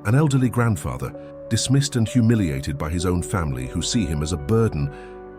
An elderly grandfather, dismissed and humiliated by his own family who see him as a burden,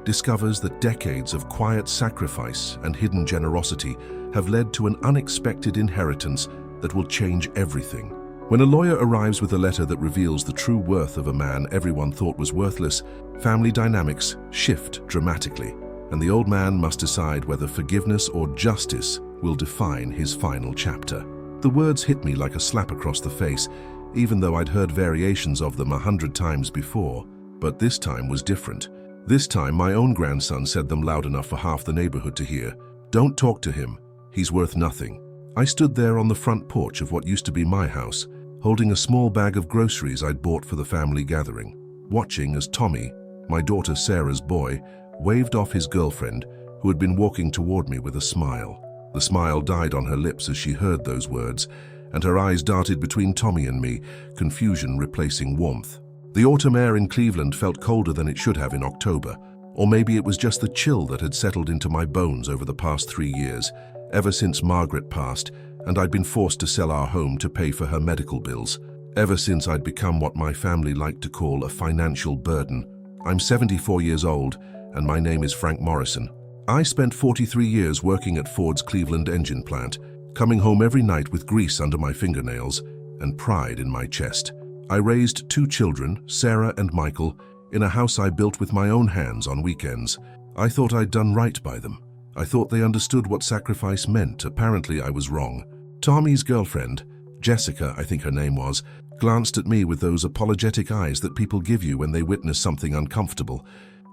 discovers that decades of quiet sacrifice and hidden generosity have led to an unexpected inheritance that will change everything. When a lawyer arrives with a letter that reveals the true worth of a man everyone thought was worthless, family dynamics shift dramatically, and the old man must decide whether forgiveness or justice will define his final chapter. The words hit me like a slap across the face, even though I'd heard variations of them 100 times before. But this time was different. This time my own grandson said them loud enough for half the neighborhood to hear. "Don't talk to him. He's worth nothing." I stood there on the front porch of what used to be my house, holding a small bag of groceries I'd bought for the family gathering, watching as Tommy, my daughter Sarah's boy, waved off his girlfriend, who had been walking toward me with a smile. The smile died on her lips as she heard those words, and her eyes darted between Tommy and me, confusion replacing warmth. The autumn air in Cleveland felt colder than it should have in October, or maybe it was just the chill that had settled into my bones over the past 3 years, ever since Margaret passed and I'd been forced to sell our home to pay for her medical bills, ever since I'd become what my family liked to call a financial burden. I'm 74 years old, and my name is Frank Morrison. I spent 43 years working at Ford's Cleveland engine plant, coming home every night with grease under my fingernails and pride in my chest. I raised 2 children, Sarah and Michael, in a house I built with my own hands on weekends. I thought I'd done right by them. I thought they understood what sacrifice meant. Apparently I was wrong. Tommy's girlfriend, Jessica, I think her name was, glanced at me with those apologetic eyes that people give you when they witness something uncomfortable.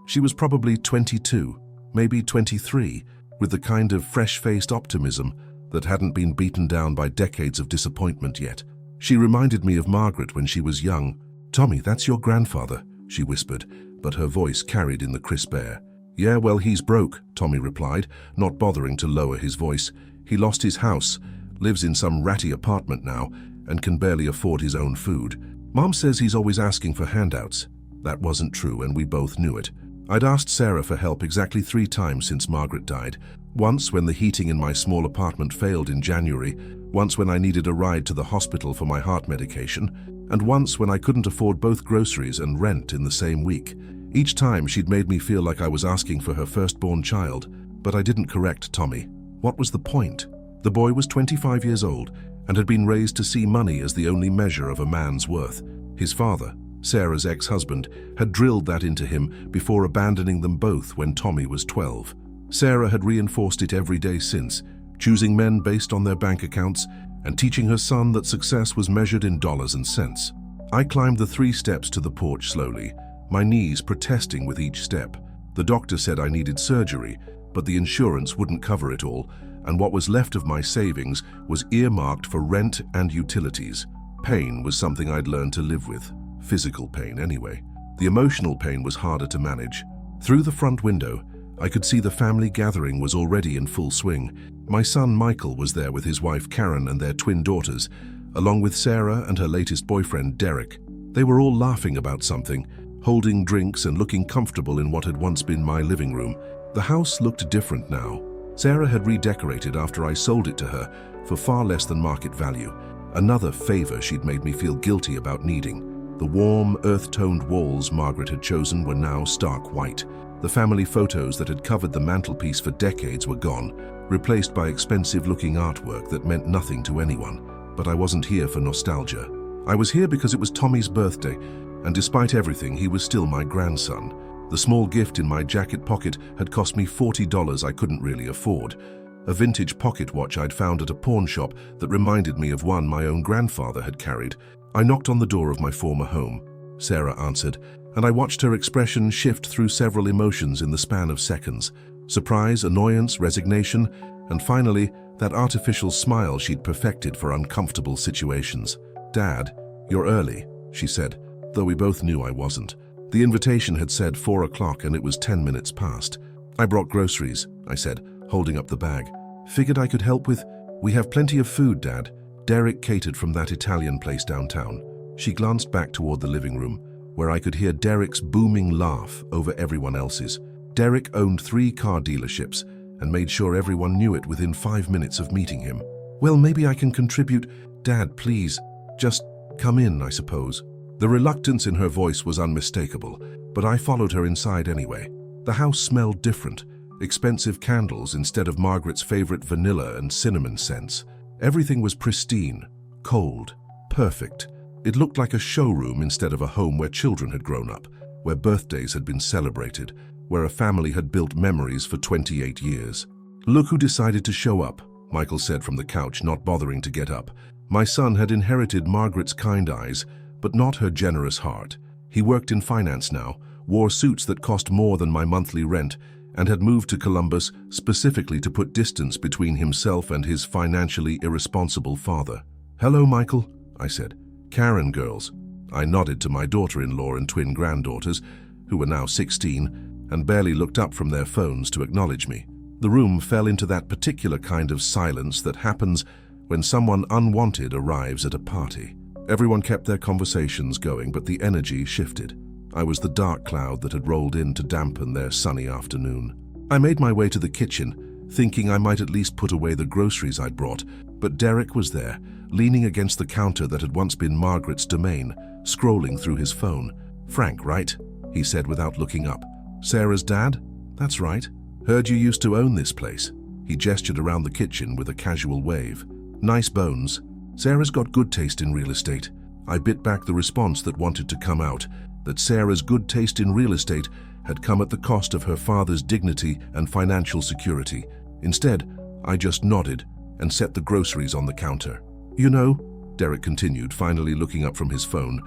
She was probably 22, maybe 23, with the kind of fresh-faced optimism that hadn't been beaten down by decades of disappointment yet. She reminded me of Margaret when she was young. "Tommy, that's your grandfather," she whispered, but her voice carried in the crisp air. "Yeah, well, he's broke," Tommy replied, not bothering to lower his voice. "He lost his house, lives in some ratty apartment now, and can barely afford his own food. Mom says he's always asking for handouts." That wasn't true, and we both knew it. I'd asked Sarah for help exactly 3 times since Margaret died. Once when the heating in my small apartment failed in January, once when I needed a ride to the hospital for my heart medication, and once when I couldn't afford both groceries and rent in the same week. Each time she'd made me feel like I was asking for her firstborn child, but I didn't correct Tommy. What was the point? The boy was 25 years old and had been raised to see money as the only measure of a man's worth. His father, Sarah's ex-husband, had drilled that into him before abandoning them both when Tommy was 12. Sarah had reinforced it every day since, choosing men based on their bank accounts and teaching her son that success was measured in dollars and cents. I climbed the 3 steps to the porch slowly, my knees protesting with each step. The doctor said I needed surgery, but the insurance wouldn't cover it all, and what was left of my savings was earmarked for rent and utilities. Pain was something I'd learned to live with. Physical pain, anyway. The emotional pain was harder to manage. Through the front window, I could see the family gathering was already in full swing. My son Michael was there with his wife Karen and their twin daughters, along with Sarah and her latest boyfriend Derek. They were all laughing about something, holding drinks and looking comfortable in what had once been my living room. The house looked different now. Sarah had redecorated after I sold it to her for far less than market value. Another favor she'd made me feel guilty about needing. The warm, earth-toned walls Margaret had chosen were now stark white. The family photos that had covered the mantelpiece for decades were gone, replaced by expensive-looking artwork that meant nothing to anyone. But I wasn't here for nostalgia. I was here because it was Tommy's birthday, and despite everything, he was still my grandson. The small gift in my jacket pocket had cost me $40 I couldn't really afford. A vintage pocket watch I'd found at a pawn shop that reminded me of one my own grandfather had carried. I knocked on the door of my former home. Sarah answered, and I watched her expression shift through several emotions in the span of seconds. Surprise, annoyance, resignation, and finally, that artificial smile she'd perfected for uncomfortable situations. "Dad, you're early," she said, though we both knew I wasn't. The invitation had said 4 o'clock and it was 10 minutes past. "I brought groceries," I said, holding up the bag. "Figured I could help with—" "We have plenty of food, Dad. Derek catered from that Italian place downtown." She glanced back toward the living room, where I could hear Derek's booming laugh over everyone else's. Derek owned 3 car dealerships and made sure everyone knew it within 5 minutes of meeting him. "Well, maybe I can contribute—" "Dad, please, just Come in, I suppose." The reluctance in her voice was unmistakable, but I followed her inside anyway. The house smelled different, expensive candles instead of Margaret's favorite vanilla and cinnamon scents. Everything was pristine, cold, perfect. It looked like a showroom instead of a home where children had grown up, where birthdays had been celebrated, where a family had built memories for 28 years. "Look who decided to show up," Michael said from the couch, not bothering to get up. My son had inherited Margaret's kind eyes, but not her generous heart. He worked in finance now, wore suits that cost more than my monthly rent, and had moved to Columbus specifically to put distance between himself and his financially irresponsible father. "Hello, Michael," I said. "Karen girls." I nodded to my daughter-in-law and twin granddaughters, who were now 16, and barely looked up from their phones to acknowledge me. The room fell into that particular kind of silence that happens when someone unwanted arrives at a party. Everyone kept their conversations going, but the energy shifted. I was the dark cloud that had rolled in to dampen their sunny afternoon. I made my way to the kitchen, thinking I might at least put away the groceries I'd brought, but Derek was there, leaning against the counter that had once been Margaret's domain, scrolling through his phone. "Frank, right?" he said without looking up. "Sarah's dad? That's right. Heard you used to own this place." He gestured around the kitchen with a casual wave. "Nice bones. Sarah's got good taste in real estate." I bit back the response that wanted to come out, that Sarah's good taste in real estate had come at the cost of her father's dignity and financial security. Instead, I just nodded and set the groceries on the counter. "You know," Derek continued, finally looking up from his phone,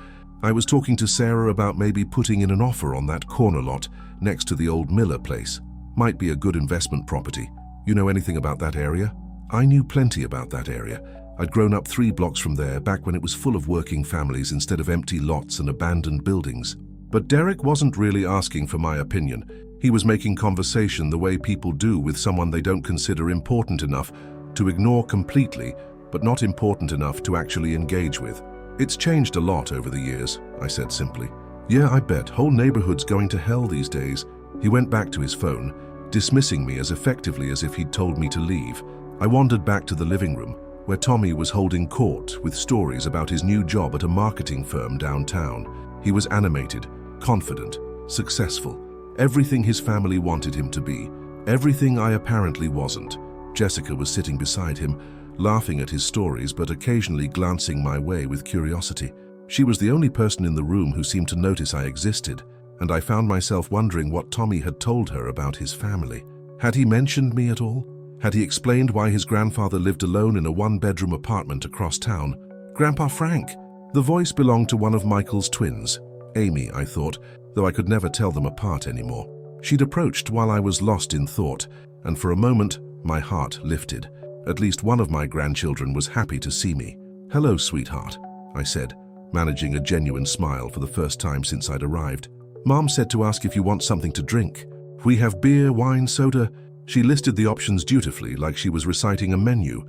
"I was talking to Sarah about maybe putting in an offer on that corner lot next to the old Miller place. Might be a good investment property. You know anything about that area?" I knew plenty about that area. I'd grown up 3 blocks from there, back when it was full of working families instead of empty lots and abandoned buildings. But Derek wasn't really asking for my opinion. He was making conversation the way people do with someone they don't consider important enough to ignore completely, but not important enough to actually engage with. "It's changed a lot over the years," I said simply. "Yeah, I bet. Whole neighborhood's going to hell these days." He went back to his phone, dismissing me as effectively as if he'd told me to leave. I wandered back to the living room, where Tommy was holding court with stories about his new job at a marketing firm downtown. He was animated, confident, successful, everything his family wanted him to be, everything I apparently wasn't. Jessica was sitting beside him, laughing at his stories but occasionally glancing my way with curiosity. She was the only person in the room who seemed to notice I existed, and I found myself wondering what Tommy had told her about his family. Had he mentioned me at all? Had he explained why his grandfather lived alone in a 1-bedroom apartment across town? "Grandpa Frank!" The voice belonged to one of Michael's twins. Amy, I thought, though I could never tell them apart anymore. She'd approached while I was lost in thought, and for a moment, my heart lifted. At least one of my grandchildren was happy to see me. "Hello, sweetheart," I said, managing a genuine smile for the first time since I'd arrived. "Mom said to ask if you want something to drink. We have beer, wine, soda." She listed the options dutifully, like she was reciting a menu.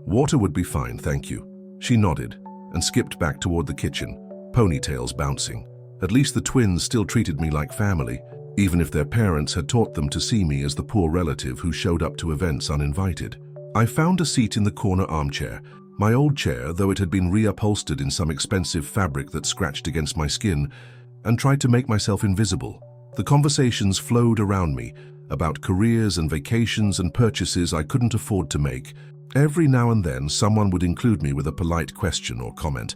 "Water would be fine, thank you." She nodded and skipped back toward the kitchen, ponytails bouncing. At least the twins still treated me like family, even if their parents had taught them to see me as the poor relative who showed up to events uninvited. I found a seat in the corner armchair, my old chair, though it had been reupholstered in some expensive fabric that scratched against my skin, and tried to make myself invisible. The conversations flowed around me, about careers and vacations and purchases I couldn't afford to make. Every now and then, someone would include me with a polite question or comment,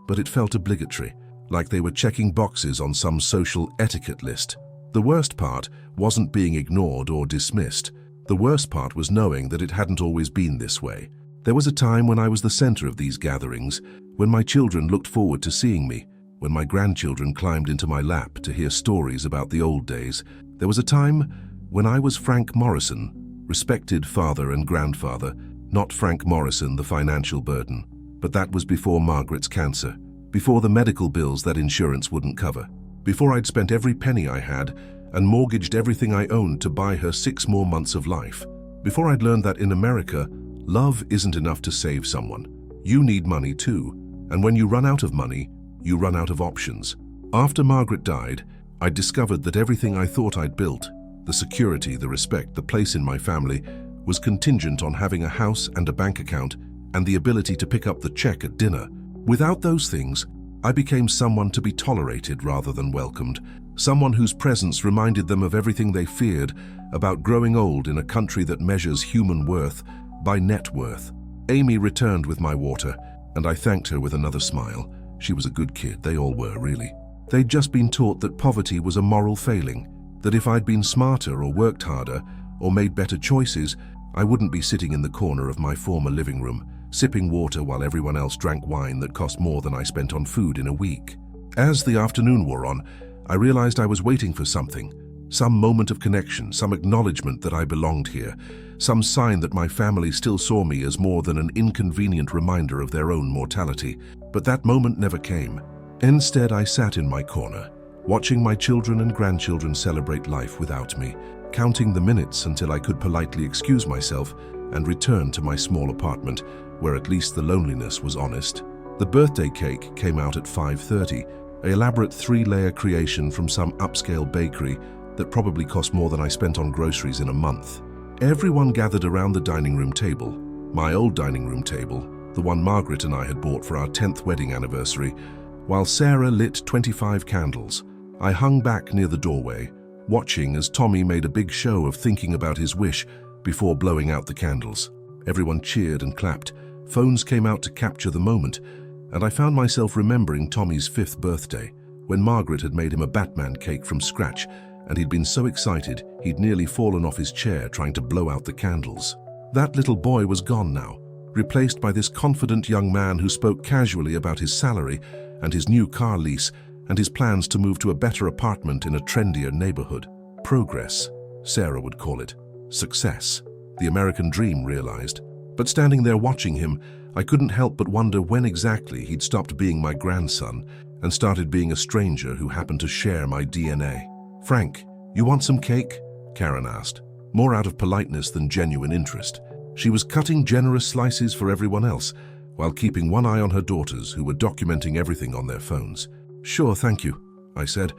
but it felt obligatory, like they were checking boxes on some social etiquette list. The worst part wasn't being ignored or dismissed. The worst part was knowing that it hadn't always been this way. There was a time when I was the center of these gatherings, when my children looked forward to seeing me, when my grandchildren climbed into my lap to hear stories about the old days. There was a time when I was Frank Morrison, respected father and grandfather, not Frank Morrison, the financial burden. But that was before Margaret's cancer, before the medical bills that insurance wouldn't cover, before I'd spent every penny I had and mortgaged everything I owned to buy her 6 more months of life, before I'd learned that in America, love isn't enough to save someone. You need money too, and when you run out of money, you run out of options. After Margaret died, I discovered that everything I thought I'd built, the security, the respect, the place in my family, was contingent on having a house and a bank account and the ability to pick up the check at dinner. Without those things, I became someone to be tolerated rather than welcomed, someone whose presence reminded them of everything they feared about growing old in a country that measures human worth by net worth. Amy returned with my water, and I thanked her with another smile. She was a good kid, they all were, really. They'd just been taught that poverty was a moral failing, that if I'd been smarter or worked harder or made better choices, I wouldn't be sitting in the corner of my former living room, sipping water while everyone else drank wine that cost more than I spent on food in a week. As the afternoon wore on, I realized I was waiting for something, some moment of connection, some acknowledgement that I belonged here, some sign that my family still saw me as more than an inconvenient reminder of their own mortality. But that moment never came. Instead, I sat in my corner, watching my children and grandchildren celebrate life without me, counting the minutes until I could politely excuse myself and return to my small apartment, where at least the loneliness was honest. The birthday cake came out at 5:30, an elaborate 3-layer creation from some upscale bakery that probably cost more than I spent on groceries in a month. Everyone gathered around the dining room table, my old dining room table, the one Margaret and I had bought for our 10th wedding anniversary, while Sarah lit 25 candles. I hung back near the doorway, watching as Tommy made a big show of thinking about his wish before blowing out the candles. Everyone cheered and clapped. Phones came out to capture the moment, and I found myself remembering Tommy's 5th birthday, when Margaret had made him a Batman cake from scratch, and he'd been so excited he'd nearly fallen off his chair trying to blow out the candles. That little boy was gone now, replaced by this confident young man who spoke casually about his salary and his new car lease and his plans to move to a better apartment in a trendier neighborhood. Progress, Sarah would call it. Success. The American dream, realized. But standing there watching him, I couldn't help but wonder when exactly he'd stopped being my grandson and started being a stranger who happened to share my DNA. "Frank, you want some cake?" Karen asked, more out of politeness than genuine interest. She was cutting generous slices for everyone else, while keeping one eye on her daughters, who were documenting everything on their phones. "Sure, thank you," I said,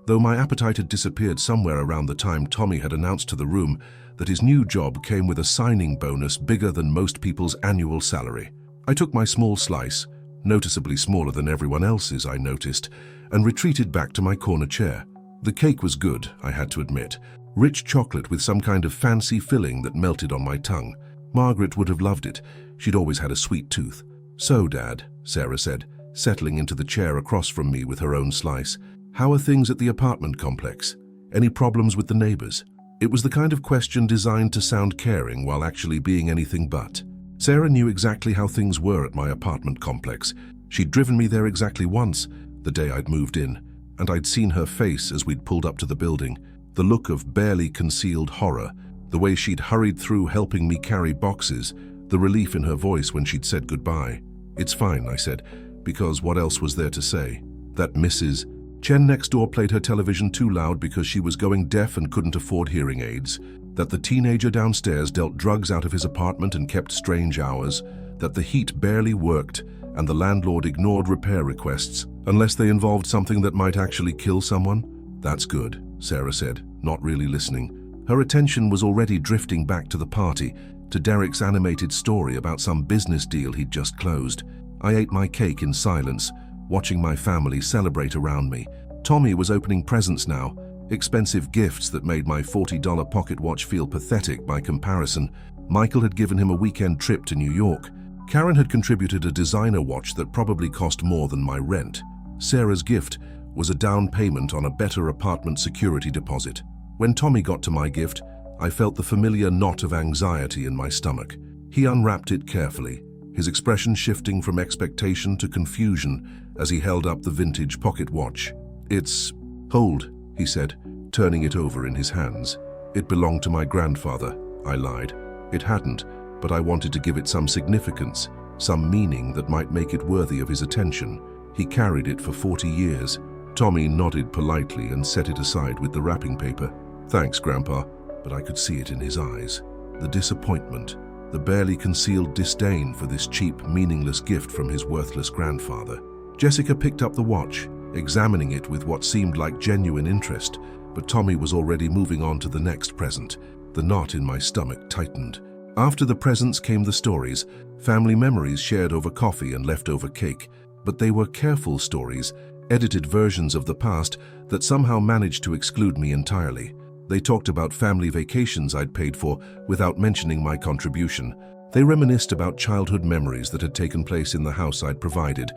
though my appetite had disappeared somewhere around the time Tommy had announced to the room that his new job came with a signing bonus bigger than most people's annual salary. I took my small slice, noticeably smaller than everyone else's, I noticed, and retreated back to my corner chair. The cake was good, I had to admit. Rich chocolate with some kind of fancy filling that melted on my tongue. Margaret would have loved it. She'd always had a sweet tooth. "So, Dad," Sarah said, settling into the chair across from me with her own slice, "how are things at the apartment complex? Any problems with the neighbors?" It was the kind of question designed to sound caring while actually being anything but. Sarah knew exactly how things were at my apartment complex. She'd driven me there exactly once, the day I'd moved in, and I'd seen her face as we'd pulled up to the building, the look of barely concealed horror, the way she'd hurried through helping me carry boxes, the relief in her voice when she'd said goodbye. "It's fine," I said, because what else was there to say? That Mrs. Chen next door played her television too loud because she was going deaf and couldn't afford hearing aids, that the teenager downstairs dealt drugs out of his apartment and kept strange hours, that the heat barely worked and the landlord ignored repair requests unless they involved something that might actually kill someone. "That's good," Sarah said, not really listening. Her attention was already drifting back to the party, to Derek's animated story about some business deal he'd just closed. I ate my cake in silence, watching my family celebrate around me. Tommy was opening presents now, expensive gifts that made my $40 pocket watch feel pathetic by comparison. Michael had given him a weekend trip to New York. Karen had contributed a designer watch that probably cost more than my rent. Sarah's gift was a down payment on a better apartment security deposit. When Tommy got to my gift, I felt the familiar knot of anxiety in my stomach. He unwrapped it carefully, his expression shifting from expectation to confusion as he held up the vintage pocket watch. "It's... Hold," he said, turning it over in his hands. "It belonged to my grandfather," I lied. It hadn't, but I wanted to give it some significance, some meaning that might make it worthy of his attention. He carried it for 40 years. Tommy nodded politely and set it aside with the wrapping paper. "Thanks, Grandpa," but I could see it in his eyes. The disappointment, the barely concealed disdain for this cheap, meaningless gift from his worthless grandfather. Jessica picked up the watch, examining it with what seemed like genuine interest, but Tommy was already moving on to the next present. The knot in my stomach tightened. After the presents came the stories, family memories shared over coffee and leftover cake. but they were careful stories, edited versions of the past that somehow managed to exclude me entirely. They talked about family vacations I'd paid for without mentioning my contribution. They reminisced about childhood memories that had taken place in the house I'd provided,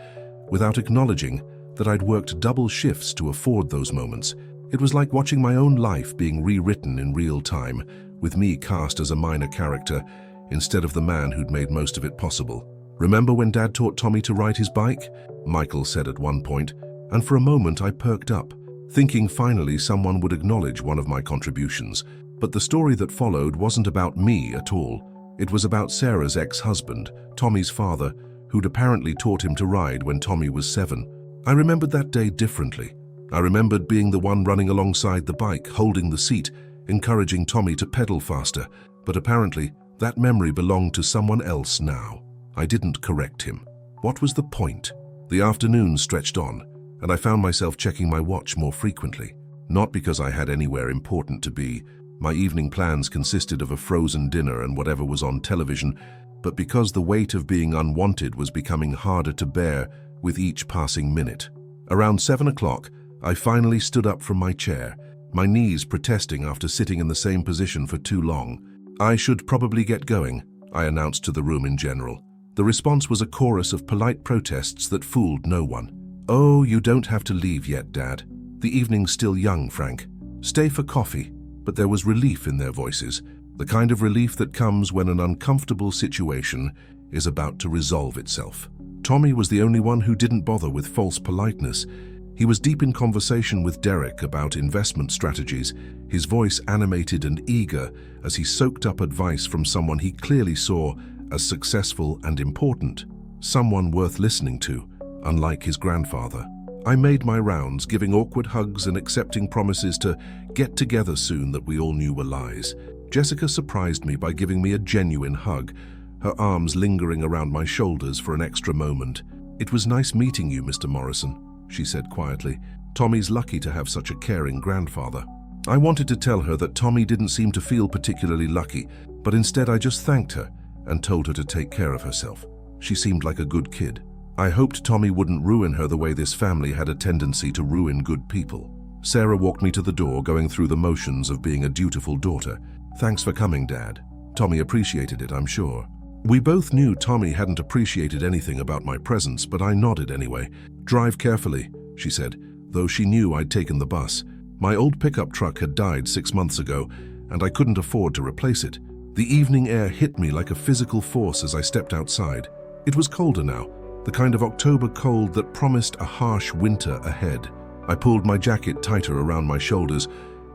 without acknowledging that I'd worked double shifts to afford those moments. It was like watching my own life being rewritten in real time, with me cast as a minor character instead of the man who'd made most of it possible. "Remember when Dad taught Tommy to ride his bike?" Michael said at one point, and for a moment I perked up, thinking finally someone would acknowledge one of my contributions. But the story that followed wasn't about me at all. It was about Sarah's ex-husband, Tommy's father, who'd apparently taught him to ride when Tommy was 7. I remembered that day differently. I remembered being the one running alongside the bike, holding the seat, encouraging Tommy to pedal faster, but apparently that memory belonged to someone else now. I didn't correct him. What was the point? The afternoon stretched on, and I found myself checking my watch more frequently. Not because I had anywhere important to be. My evening plans consisted of a frozen dinner and whatever was on television, but because the weight of being unwanted was becoming harder to bear with each passing minute. Around 7 o'clock, I finally stood up from my chair, my knees protesting after sitting in the same position for too long. "I should probably get going," I announced to the room in general. The response was a chorus of polite protests that fooled no one. "Oh, you don't have to leave yet, Dad. The evening's still young, Frank. Stay for coffee." But there was relief in their voices, the kind of relief that comes when an uncomfortable situation is about to resolve itself. Tommy was the only one who didn't bother with false politeness. He was deep in conversation with Derek about investment strategies, his voice animated and eager as he soaked up advice from someone he clearly saw as successful and important, someone worth listening to, unlike his grandfather. I made my rounds, giving awkward hugs and accepting promises to get together soon that we all knew were lies. Jessica surprised me by giving me a genuine hug, her arms lingering around my shoulders for an extra moment. "It was nice meeting you, Mr. Morrison," she said quietly. "Tommy's lucky to have such a caring grandfather." I wanted to tell her that Tommy didn't seem to feel particularly lucky, but instead I just thanked her and told her to take care of herself. She seemed like a good kid. I hoped Tommy wouldn't ruin her the way this family had a tendency to ruin good people. Sarah walked me to the door, going through the motions of being a dutiful daughter. "Thanks for coming, Dad. Tommy appreciated it, I'm sure." We both knew Tommy hadn't appreciated anything about my presence, but I nodded anyway. "Drive carefully," she said, though she knew I'd taken the bus. My old pickup truck had died 6 months ago, and I couldn't afford to replace it. The evening air hit me like a physical force as I stepped outside. It was colder now, the kind of October cold that promised a harsh winter ahead. I pulled my jacket tighter around my shoulders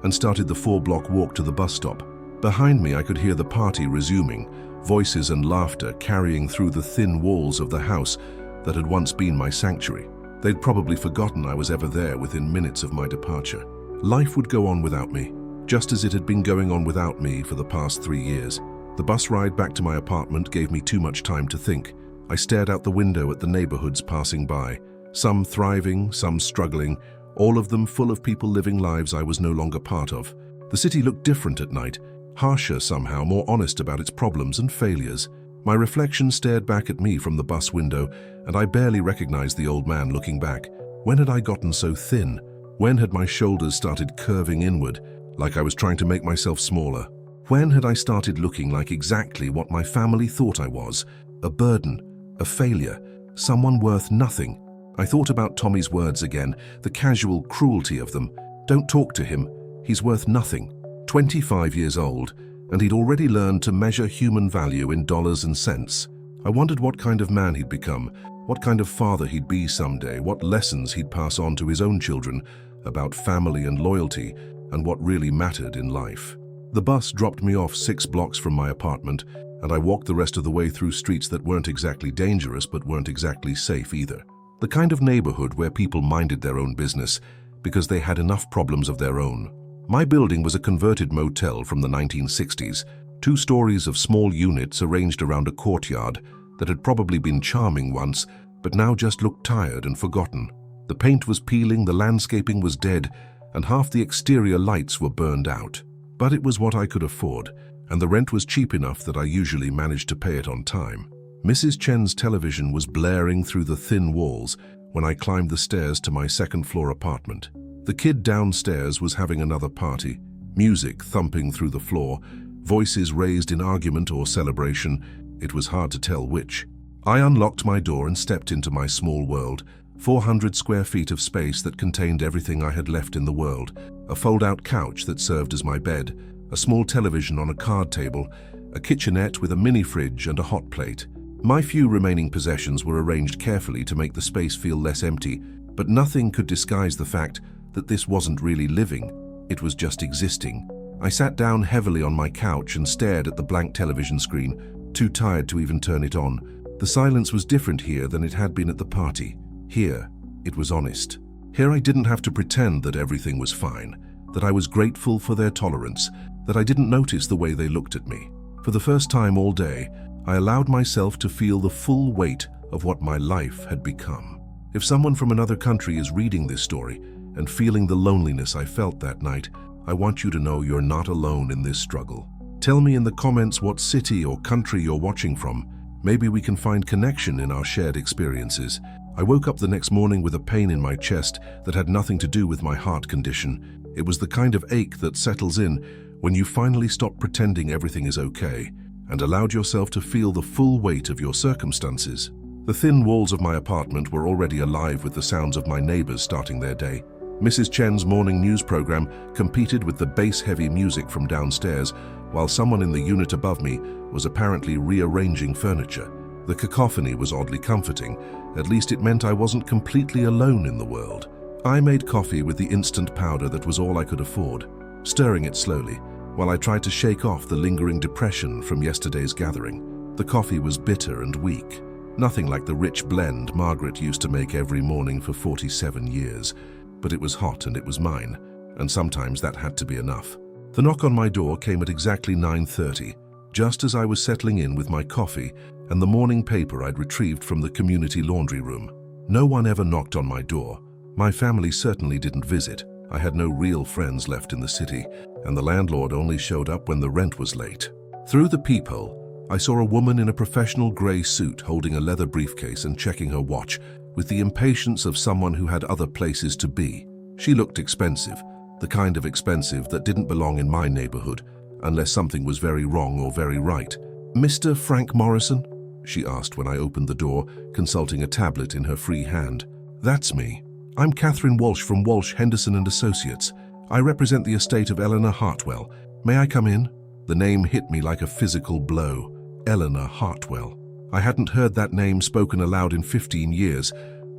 and started the 4-block walk to the bus stop. Behind me I could hear the party resuming, voices and laughter carrying through the thin walls of the house that had once been my sanctuary. They'd probably forgotten I was ever there within minutes of my departure. Life would go on without me, just as it had been going on without me for the past 3 years. The bus ride back to my apartment gave me too much time to think. I stared out the window at the neighborhoods passing by, some thriving, some struggling, all of them full of people living lives I was no longer part of. The city looked different at night, harsher somehow, more honest about its problems and failures. My reflection stared back at me from the bus window, and I barely recognized the old man looking back. When had I gotten so thin? When had my shoulders started curving inward, like I was trying to make myself smaller? When had I started looking like exactly what my family thought I was? A burden, a failure, someone worth nothing. I thought about Tommy's words again, the casual cruelty of them. Don't talk to him, he's worth nothing. 25 years old, and he'd already learned to measure human value in dollars and cents. I wondered what kind of man he'd become, what kind of father he'd be someday, what lessons he'd pass on to his own children about family and loyalty and what really mattered in life. The bus dropped me off 6 blocks from my apartment, and I walked the rest of the way through streets that weren't exactly dangerous but weren't exactly safe either. The kind of neighborhood where people minded their own business because they had enough problems of their own. My building was a converted motel from the 1960s, 2 stories of small units arranged around a courtyard that had probably been charming once, but now just looked tired and forgotten. The paint was peeling, the landscaping was dead, and half the exterior lights were burned out. But it was what I could afford, and the rent was cheap enough that I usually managed to pay it on time. Mrs. Chen's television was blaring through the thin walls when I climbed the stairs to my second-floor apartment. The kid downstairs was having another party, music thumping through the floor, voices raised in argument or celebration. It was hard to tell which. I unlocked my door and stepped into my small world, 400 square feet of space that contained everything I had left in the world, a fold-out couch that served as my bed, a small television on a card table, a kitchenette with a mini-fridge and a hot plate. My few remaining possessions were arranged carefully to make the space feel less empty, but nothing could disguise the fact that this wasn't really living, it was just existing. I sat down heavily on my couch and stared at the blank television screen, too tired to even turn it on. The silence was different here than it had been at the party. Here, it was honest. Here I didn't have to pretend that everything was fine, that I was grateful for their tolerance, that I didn't notice the way they looked at me. For the first time all day, I allowed myself to feel the full weight of what my life had become. If someone from another country is reading this story and feeling the loneliness I felt that night, I want you to know you're not alone in this struggle. Tell me in the comments what city or country you're watching from. Maybe we can find connection in our shared experiences. I woke up the next morning with a pain in my chest that had nothing to do with my heart condition. It was the kind of ache that settles in when you finally stop pretending everything is okay and allowed yourself to feel the full weight of your circumstances. The thin walls of my apartment were already alive with the sounds of my neighbors starting their day. Mrs. Chen's morning news program competed with the bass-heavy music from downstairs, while someone in the unit above me was apparently rearranging furniture. The cacophony was oddly comforting. At least it meant I wasn't completely alone in the world. I made coffee with the instant powder that was all I could afford, stirring it slowly, while I tried to shake off the lingering depression from yesterday's gathering. The coffee was bitter and weak, nothing like the rich blend Margaret used to make every morning for 47 years. But it was hot and it was mine, and sometimes that had to be enough. The knock on my door came at exactly 9:30, just as I was settling in with my coffee and the morning paper I'd retrieved from the community laundry room. No one ever knocked on my door. My family certainly didn't visit. I had no real friends left in the city, and the landlord only showed up when the rent was late. Through the peephole, I saw a woman in a professional grey suit holding a leather briefcase and checking her watch with the impatience of someone who had other places to be. She looked expensive, the kind of expensive that didn't belong in my neighborhood, unless something was very wrong or very right. "Mr. Frank Morrison?" she asked when I opened the door, consulting a tablet in her free hand. "That's me. I'm Catherine Walsh from Walsh, Henderson & Associates. I represent the estate of Eleanor Hartwell. May I come in?" The name hit me like a physical blow. Eleanor Hartwell. I hadn't heard that name spoken aloud in 15 years,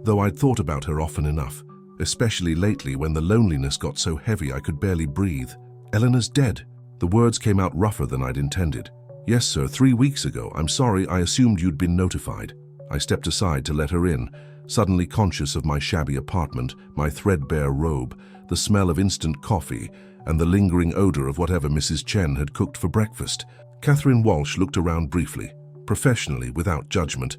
though I'd thought about her often enough, especially lately when the loneliness got so heavy I could barely breathe. "Eleanor's dead." The words came out rougher than I'd intended. "Yes, sir, 3 weeks ago. I'm sorry, I assumed you'd been notified." I stepped aside to let her in, suddenly conscious of my shabby apartment, my threadbare robe, the smell of instant coffee, and the lingering odor of whatever Mrs. Chen had cooked for breakfast. Catherine Walsh looked around briefly, professionally, without judgment,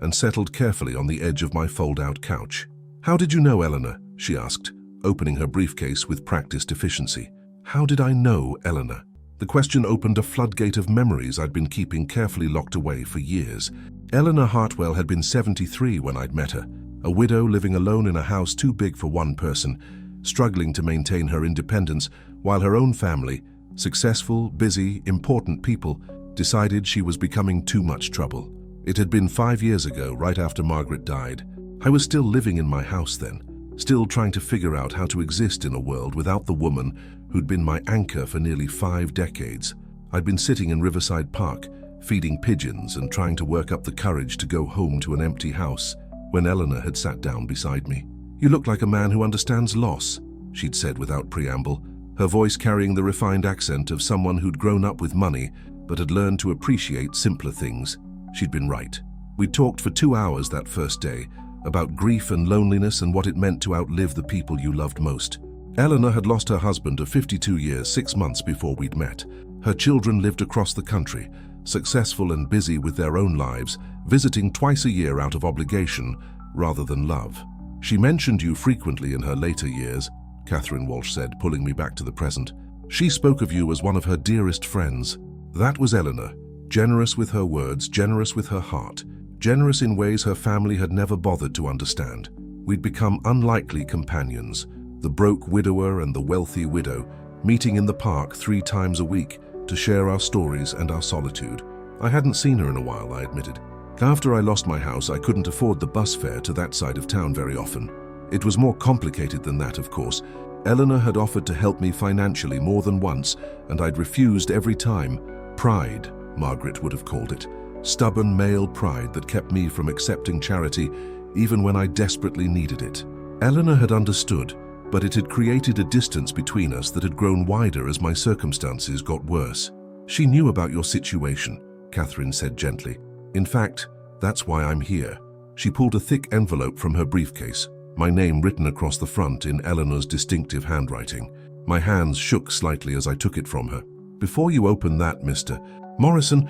and settled carefully on the edge of my fold-out couch. "How did you know, Eleanor?" she asked, opening her briefcase with practiced efficiency. How did I know Eleanor? The question opened a floodgate of memories I'd been keeping carefully locked away for years. Eleanor Hartwell had been 73 when I'd met her, a widow living alone in a house too big for one person, struggling to maintain her independence while her own family, successful, busy, important people, decided she was becoming too much trouble. It had been 5 years ago, right after Margaret died. I was still living in my house then, still trying to figure out how to exist in a world without the woman who'd been my anchor for nearly 5 decades. I'd been sitting in Riverside Park, feeding pigeons and trying to work up the courage to go home to an empty house, when Eleanor had sat down beside me. "You look like a man who understands loss," she'd said without preamble, her voice carrying the refined accent of someone who'd grown up with money but had learned to appreciate simpler things. She'd been right. We'd talked for 2 hours that first day, about grief and loneliness and what it meant to outlive the people you loved most. Eleanor had lost her husband of 52 years 6 months before we'd met. Her children lived across the country, successful and busy with their own lives, visiting twice a year out of obligation rather than love. "She mentioned you frequently in her later years," Catherine Walsh said, pulling me back to the present. "She spoke of you as one of her dearest friends." That was Eleanor, Generous with her words, generous with her heart, generous in ways her family had never bothered to understand. We'd become unlikely companions, the broke widower and the wealthy widow, meeting in the park 3 times a week to share our stories and our solitude. I hadn't seen her in a while, I admitted. After I lost my house, I couldn't afford the bus fare to that side of town very often. It was more complicated than that, of course. Eleanor had offered to help me financially more than once, and I'd refused every time. Pride, Margaret would have called it. Stubborn male pride that kept me from accepting charity even when I desperately needed it. Eleanor had understood, but it had created a distance between us that had grown wider as my circumstances got worse. She knew about your situation, Catherine said gently. In fact, that's why I'm here. She pulled a thick envelope from her briefcase, my name written across the front in Eleanor's distinctive handwriting. My hands shook slightly as I took it from her. Before you open that, Mr. Morrison,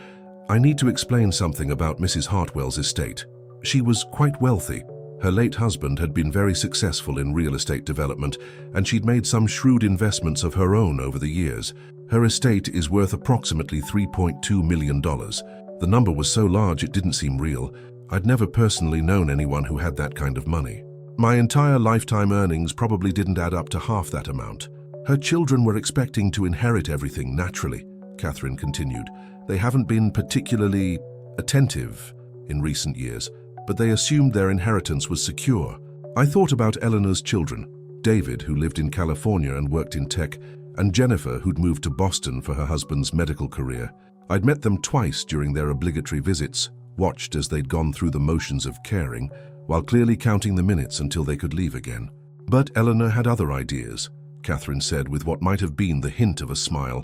I need to explain something about Mrs. Hartwell's estate. She was quite wealthy. Her late husband had been very successful in real estate development, and she'd made some shrewd investments of her own over the years. Her estate is worth approximately $3.2 million. The number was so large it didn't seem real. I'd never personally known anyone who had that kind of money. My entire lifetime earnings probably didn't add up to half that amount. Her children were expecting to inherit everything naturally, Catherine continued. They haven't been particularly attentive in recent years, but they assumed their inheritance was secure. I thought about Eleanor's children, David, who lived in California and worked in tech, and Jennifer, who'd moved to Boston for her husband's medical career. I'd met them twice during their obligatory visits, watched as they'd gone through the motions of caring, while clearly counting the minutes until they could leave again. But Eleanor had other ideas, Catherine said with what might have been the hint of a smile.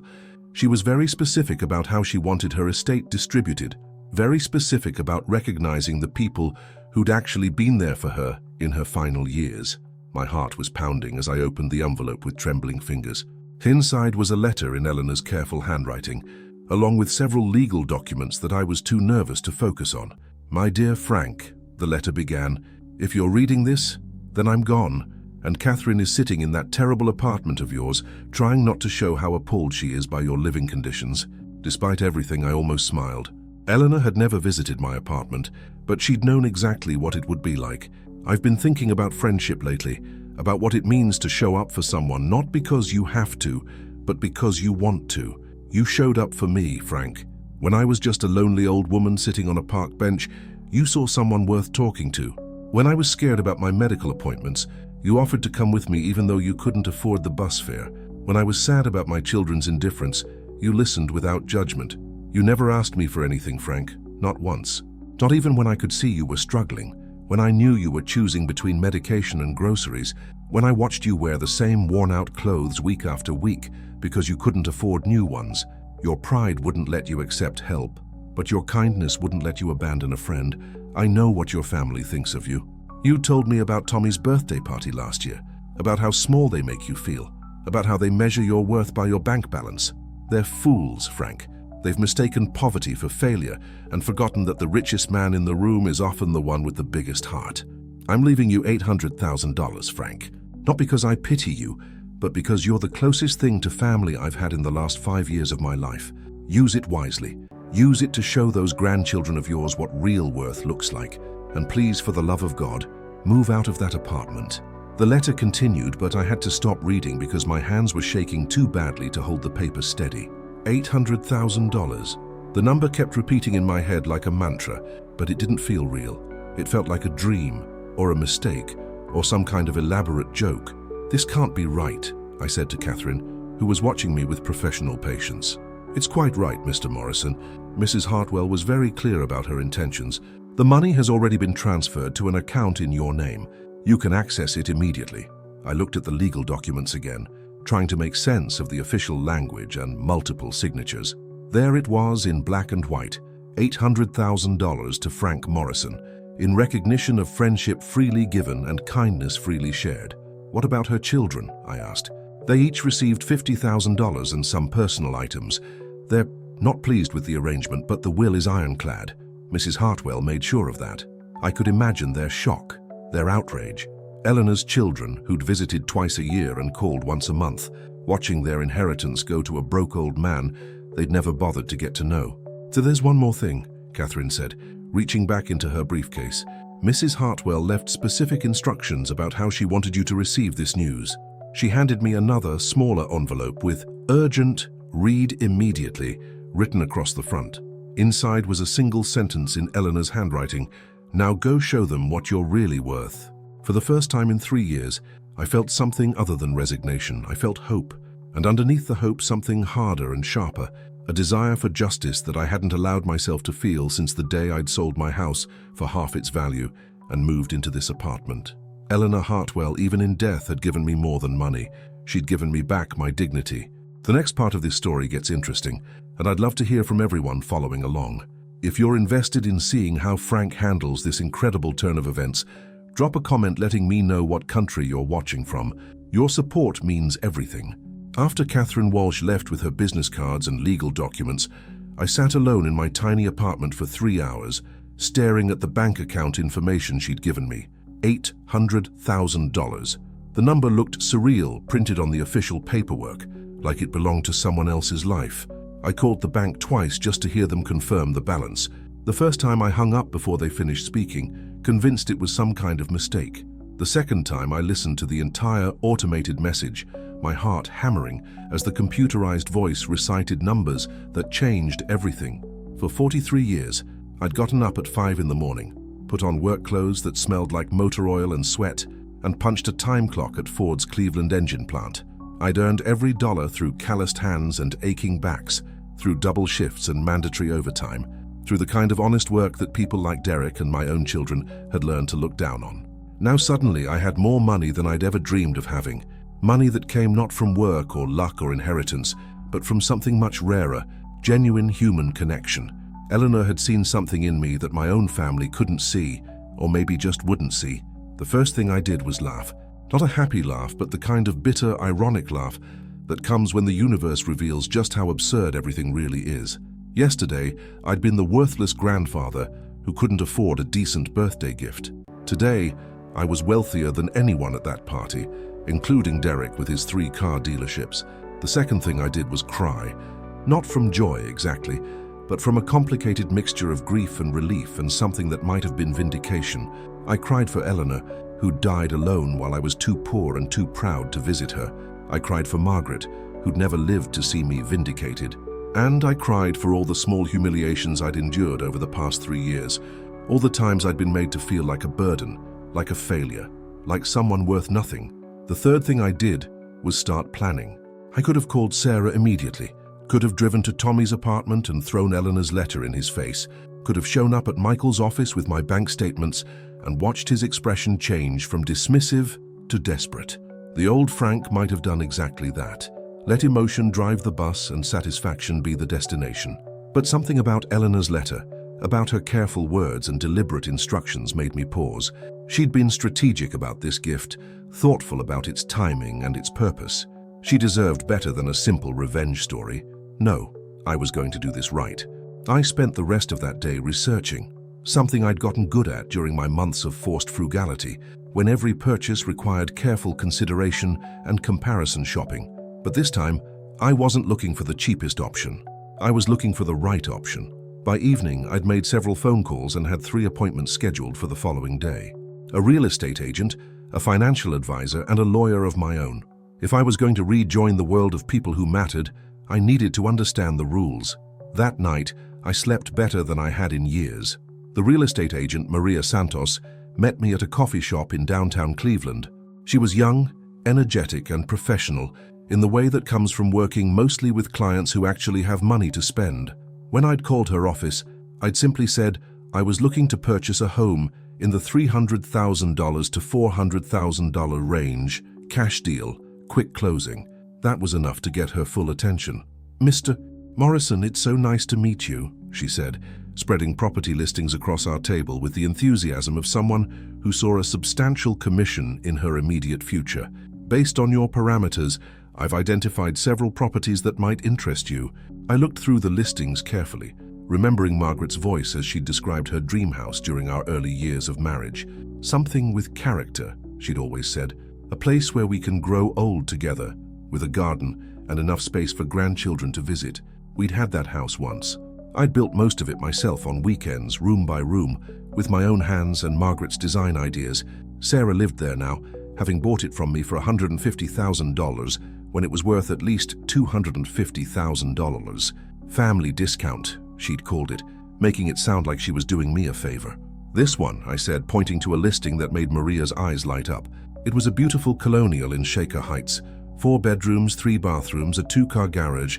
She was very specific about how she wanted her estate distributed, very specific about recognizing the people who'd actually been there for her in her final years. My heart was pounding as I opened the envelope with trembling fingers. Inside was a letter in Eleanor's careful handwriting, along with several legal documents that I was too nervous to focus on. My dear Frank, the letter began, if you're reading this, then I'm gone, and Catherine is sitting in that terrible apartment of yours, trying not to show how appalled she is by your living conditions. Despite everything, I almost smiled. Eleanor had never visited my apartment, but she'd known exactly what it would be like. I've been thinking about friendship lately, about what it means to show up for someone, not because you have to, but because you want to. You showed up for me, Frank. When I was just a lonely old woman sitting on a park bench, you saw someone worth talking to. When I was scared about my medical appointments, you offered to come with me even though you couldn't afford the bus fare. When I was sad about my children's indifference, you listened without judgment. You never asked me for anything, Frank, not once. Not even when I could see you were struggling, when I knew you were choosing between medication and groceries, when I watched you wear the same worn-out clothes week after week because you couldn't afford new ones. Your pride wouldn't let you accept help, but your kindness wouldn't let you abandon a friend. I know what your family thinks of you. You told me about Tommy's birthday party last year, about how small they make you feel, about how they measure your worth by your bank balance. They're fools, Frank. They've mistaken poverty for failure and forgotten that the richest man in the room is often the one with the biggest heart. I'm leaving you $800,000, Frank. Not because I pity you, but because you're the closest thing to family I've had in the last 5 years of my life. Use it wisely. Use it to show those grandchildren of yours what real worth looks like. And please, for the love of God, move out of that apartment. The letter continued, but I had to stop reading because my hands were shaking too badly to hold the paper steady. $800,000. The number kept repeating in my head like a mantra, but it didn't feel real. It felt like a dream, or a mistake, or some kind of elaborate joke. This can't be right, I said to Catherine, who was watching me with professional patience. It's quite right, Mr. Morrison. Mrs. Hartwell was very clear about her intentions. The money has already been transferred to an account in your name. You can access it immediately. I looked at the legal documents again, trying to make sense of the official language and multiple signatures. There it was in black and white, $800,000 to Frank Morrison, in recognition of friendship freely given and kindness freely shared. What about her children? I asked. They each received $50,000 and some personal items. They're not pleased with the arrangement, but the will is ironclad. Mrs. Hartwell made sure of that. I could imagine their shock, their outrage. Eleanor's children, who'd visited twice a year and called once a month, watching their inheritance go to a broke old man they'd never bothered to get to know. So there's one more thing, Catherine said, reaching back into her briefcase. Mrs. Hartwell left specific instructions about how she wanted you to receive this news. She handed me another, smaller envelope with "Urgent, read immediately," written across the front. Inside was a single sentence in Eleanor's handwriting. "Now go show them what you're really worth." For the first time in 3 years, I felt something other than resignation. I felt hope, and underneath the hope something harder and sharper, a desire for justice that I hadn't allowed myself to feel since the day I'd sold my house for half its value and moved into this apartment. Eleanor Hartwell, even in death, had given me more than money. She'd given me back my dignity. The next part of this story gets interesting, and I'd love to hear from everyone following along. If you're invested in seeing how Frank handles this incredible turn of events, drop a comment letting me know what country you're watching from. Your support means everything. After Catherine Walsh left with her business cards and legal documents, I sat alone in my tiny apartment for 3 hours, staring at the bank account information she'd given me. $800,000. The number looked surreal, printed on the official paperwork, like it belonged to someone else's life. I called the bank twice just to hear them confirm the balance. The first time I hung up before they finished speaking, convinced it was some kind of mistake. The second time I listened to the entire automated message, my heart hammering as the computerized voice recited numbers that changed everything. For 43 years, I'd gotten up at 5 in the morning, put on work clothes that smelled like motor oil and sweat, and punched a time clock at Ford's Cleveland engine plant. I'd earned every dollar through calloused hands and aching backs, through double shifts and mandatory overtime, through the kind of honest work that people like Derek and my own children had learned to look down on. Now suddenly I had more money than I'd ever dreamed of having. Money that came not from work or luck or inheritance, but from something much rarer, genuine human connection. Eleanor had seen something in me that my own family couldn't see, or maybe just wouldn't see. The first thing I did was laugh. Not a happy laugh, but the kind of bitter, ironic laugh that comes when the universe reveals just how absurd everything really is. Yesterday, I'd been the worthless grandfather who couldn't afford a decent birthday gift. Today, I was wealthier than anyone at that party, including Derek with his 3 car dealerships. The second thing I did was cry. Not from joy, exactly, but from a complicated mixture of grief and relief and something that might have been vindication. I cried for Eleanor, who died alone while I was too poor and too proud to visit her. I cried for Margaret, who'd never lived to see me vindicated. And I cried for all the small humiliations I'd endured over the past 3 years, all the times I'd been made to feel like a burden, like a failure, like someone worth nothing. The third thing I did was start planning. I could have called Sarah immediately, could have driven to Tommy's apartment and thrown Eleanor's letter in his face, could have shown up at Michael's office with my bank statements and watched his expression change from dismissive to desperate. The old Frank might have done exactly that. Let emotion drive the bus and satisfaction be the destination. But something about Eleanor's letter, about her careful words and deliberate instructions, made me pause. She'd been strategic about this gift, thoughtful about its timing and its purpose. She deserved better than a simple revenge story. No, I was going to do this right. I spent the rest of that day researching, something I'd gotten good at during my months of forced frugality, when every purchase required careful consideration and comparison shopping. But this time, I wasn't looking for the cheapest option. I was looking for the right option. By evening, I'd made several phone calls and had 3 appointments scheduled for the following day. A real estate agent, a financial advisor, and a lawyer of my own. If I was going to rejoin the world of people who mattered, I needed to understand the rules. That night, I slept better than I had in years. The real estate agent, Maria Santos, met me at a coffee shop in downtown Cleveland. She was young, energetic, and professional in the way that comes from working mostly with clients who actually have money to spend. When I'd called her office, I'd simply said I was looking to purchase a home in the $300,000 to $400,000 range, cash deal, quick closing. That was enough to get her full attention. "Mr. Morrison, it's so nice to meet you," she said, spreading property listings across our table with the enthusiasm of someone who saw a substantial commission in her immediate future. "Based on your parameters, I've identified several properties that might interest you." I looked through the listings carefully, remembering Margaret's voice as she described her dream house during our early years of marriage. Something with character, she'd always said. A place where we can grow old together, with a garden and enough space for grandchildren to visit. We'd had that house once. I'd built most of it myself on weekends, room by room, with my own hands and Margaret's design ideas. Sarah lived there now, having bought it from me for $150,000 when it was worth at least $250,000. Family discount, she'd called it, making it sound like she was doing me a favor. "This one," I said, pointing to a listing that made Maria's eyes light up. It was a beautiful colonial in Shaker Heights. 4 bedrooms, 3 bathrooms, a 2-car garage,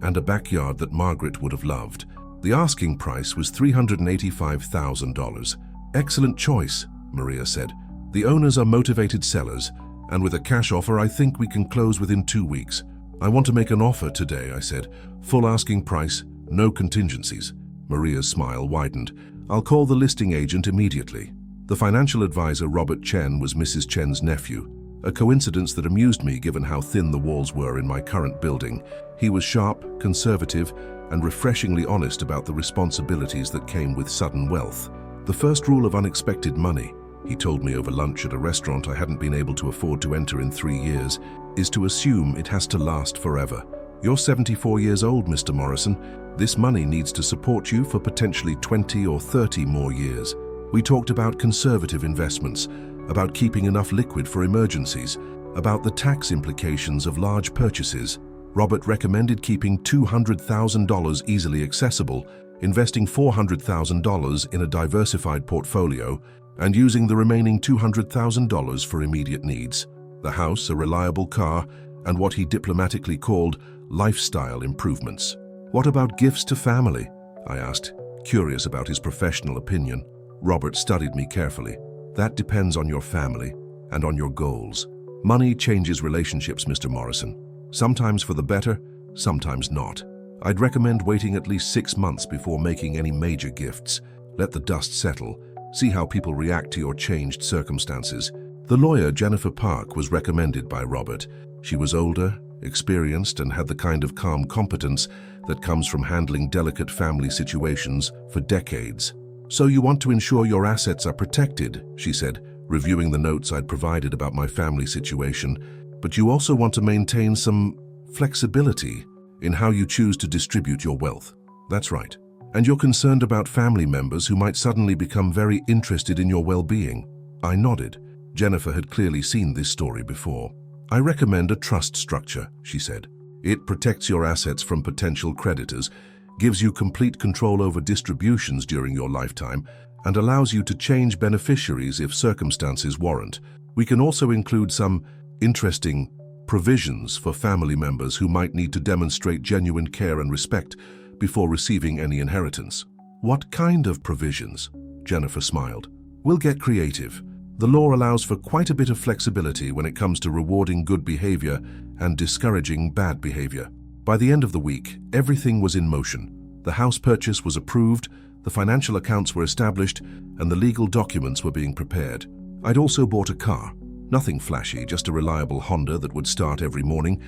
and a backyard that Margaret would have loved. The asking price was $385,000. "Excellent choice," Maria said. "The owners are motivated sellers, and with a cash offer I think we can close within 2 weeks." "I want to make an offer today," I said. "Full asking price, no contingencies." Maria's smile widened. "I'll call the listing agent immediately." The financial advisor, Robert Chen, was Mrs. Chen's nephew. A coincidence that amused me given how thin the walls were in my current building. He was sharp, conservative, and refreshingly honest about the responsibilities that came with sudden wealth. "The first rule of unexpected money," he told me over lunch at a restaurant I hadn't been able to afford to enter in 3 years, "is to assume it has to last forever. You're 74 years old, Mr. Morrison. This money needs to support you for potentially 20 or 30 more years." We talked about conservative investments, about keeping enough liquid for emergencies, about the tax implications of large purchases. Robert recommended keeping $200,000 easily accessible, investing $400,000 in a diversified portfolio, and using the remaining $200,000 for immediate needs. The house, a reliable car, and what he diplomatically called lifestyle improvements. "What about gifts to family?" I asked, curious about his professional opinion. Robert studied me carefully. "That depends on your family and on your goals. Money changes relationships, Mr. Morrison. Sometimes for the better, sometimes not. I'd recommend waiting at least 6 months before making any major gifts. Let the dust settle. See how people react to your changed circumstances." The lawyer, Jennifer Park, was recommended by Robert. She was older, experienced, and had the kind of calm competence that comes from handling delicate family situations for decades. "So you want to ensure your assets are protected," she said, reviewing the notes I'd provided about my family situation, "but you also want to maintain some flexibility in how you choose to distribute your wealth." "That's right. And you're concerned about family members who might suddenly become very interested in your well-being." I nodded. Jennifer had clearly seen this story before. "I recommend a trust structure," she said. "It protects your assets from potential creditors, gives you complete control over distributions during your lifetime, and allows you to change beneficiaries if circumstances warrant. We can also include some interesting provisions for family members who might need to demonstrate genuine care and respect before receiving any inheritance." "What kind of provisions?" Jennifer smiled. "We'll get creative. The law allows for quite a bit of flexibility when it comes to rewarding good behavior and discouraging bad behavior." By the end of the week, everything was in motion. The house purchase was approved, the financial accounts were established, and the legal documents were being prepared. I'd also bought a car. Nothing flashy, just a reliable Honda that would start every morning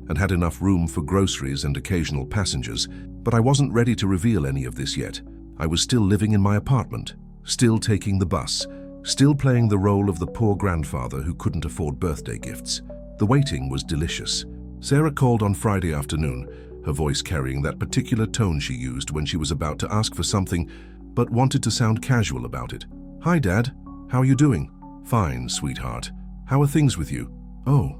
and had enough room for groceries and occasional passengers. But I wasn't ready to reveal any of this yet. I was still living in my apartment, still taking the bus, still playing the role of the poor grandfather who couldn't afford birthday gifts. The waiting was delicious. Sarah called on Friday afternoon, her voice carrying that particular tone she used when she was about to ask for something, but wanted to sound casual about it. "Hi, Dad. How are you doing?" "Fine, sweetheart. How are things with you?" "Oh,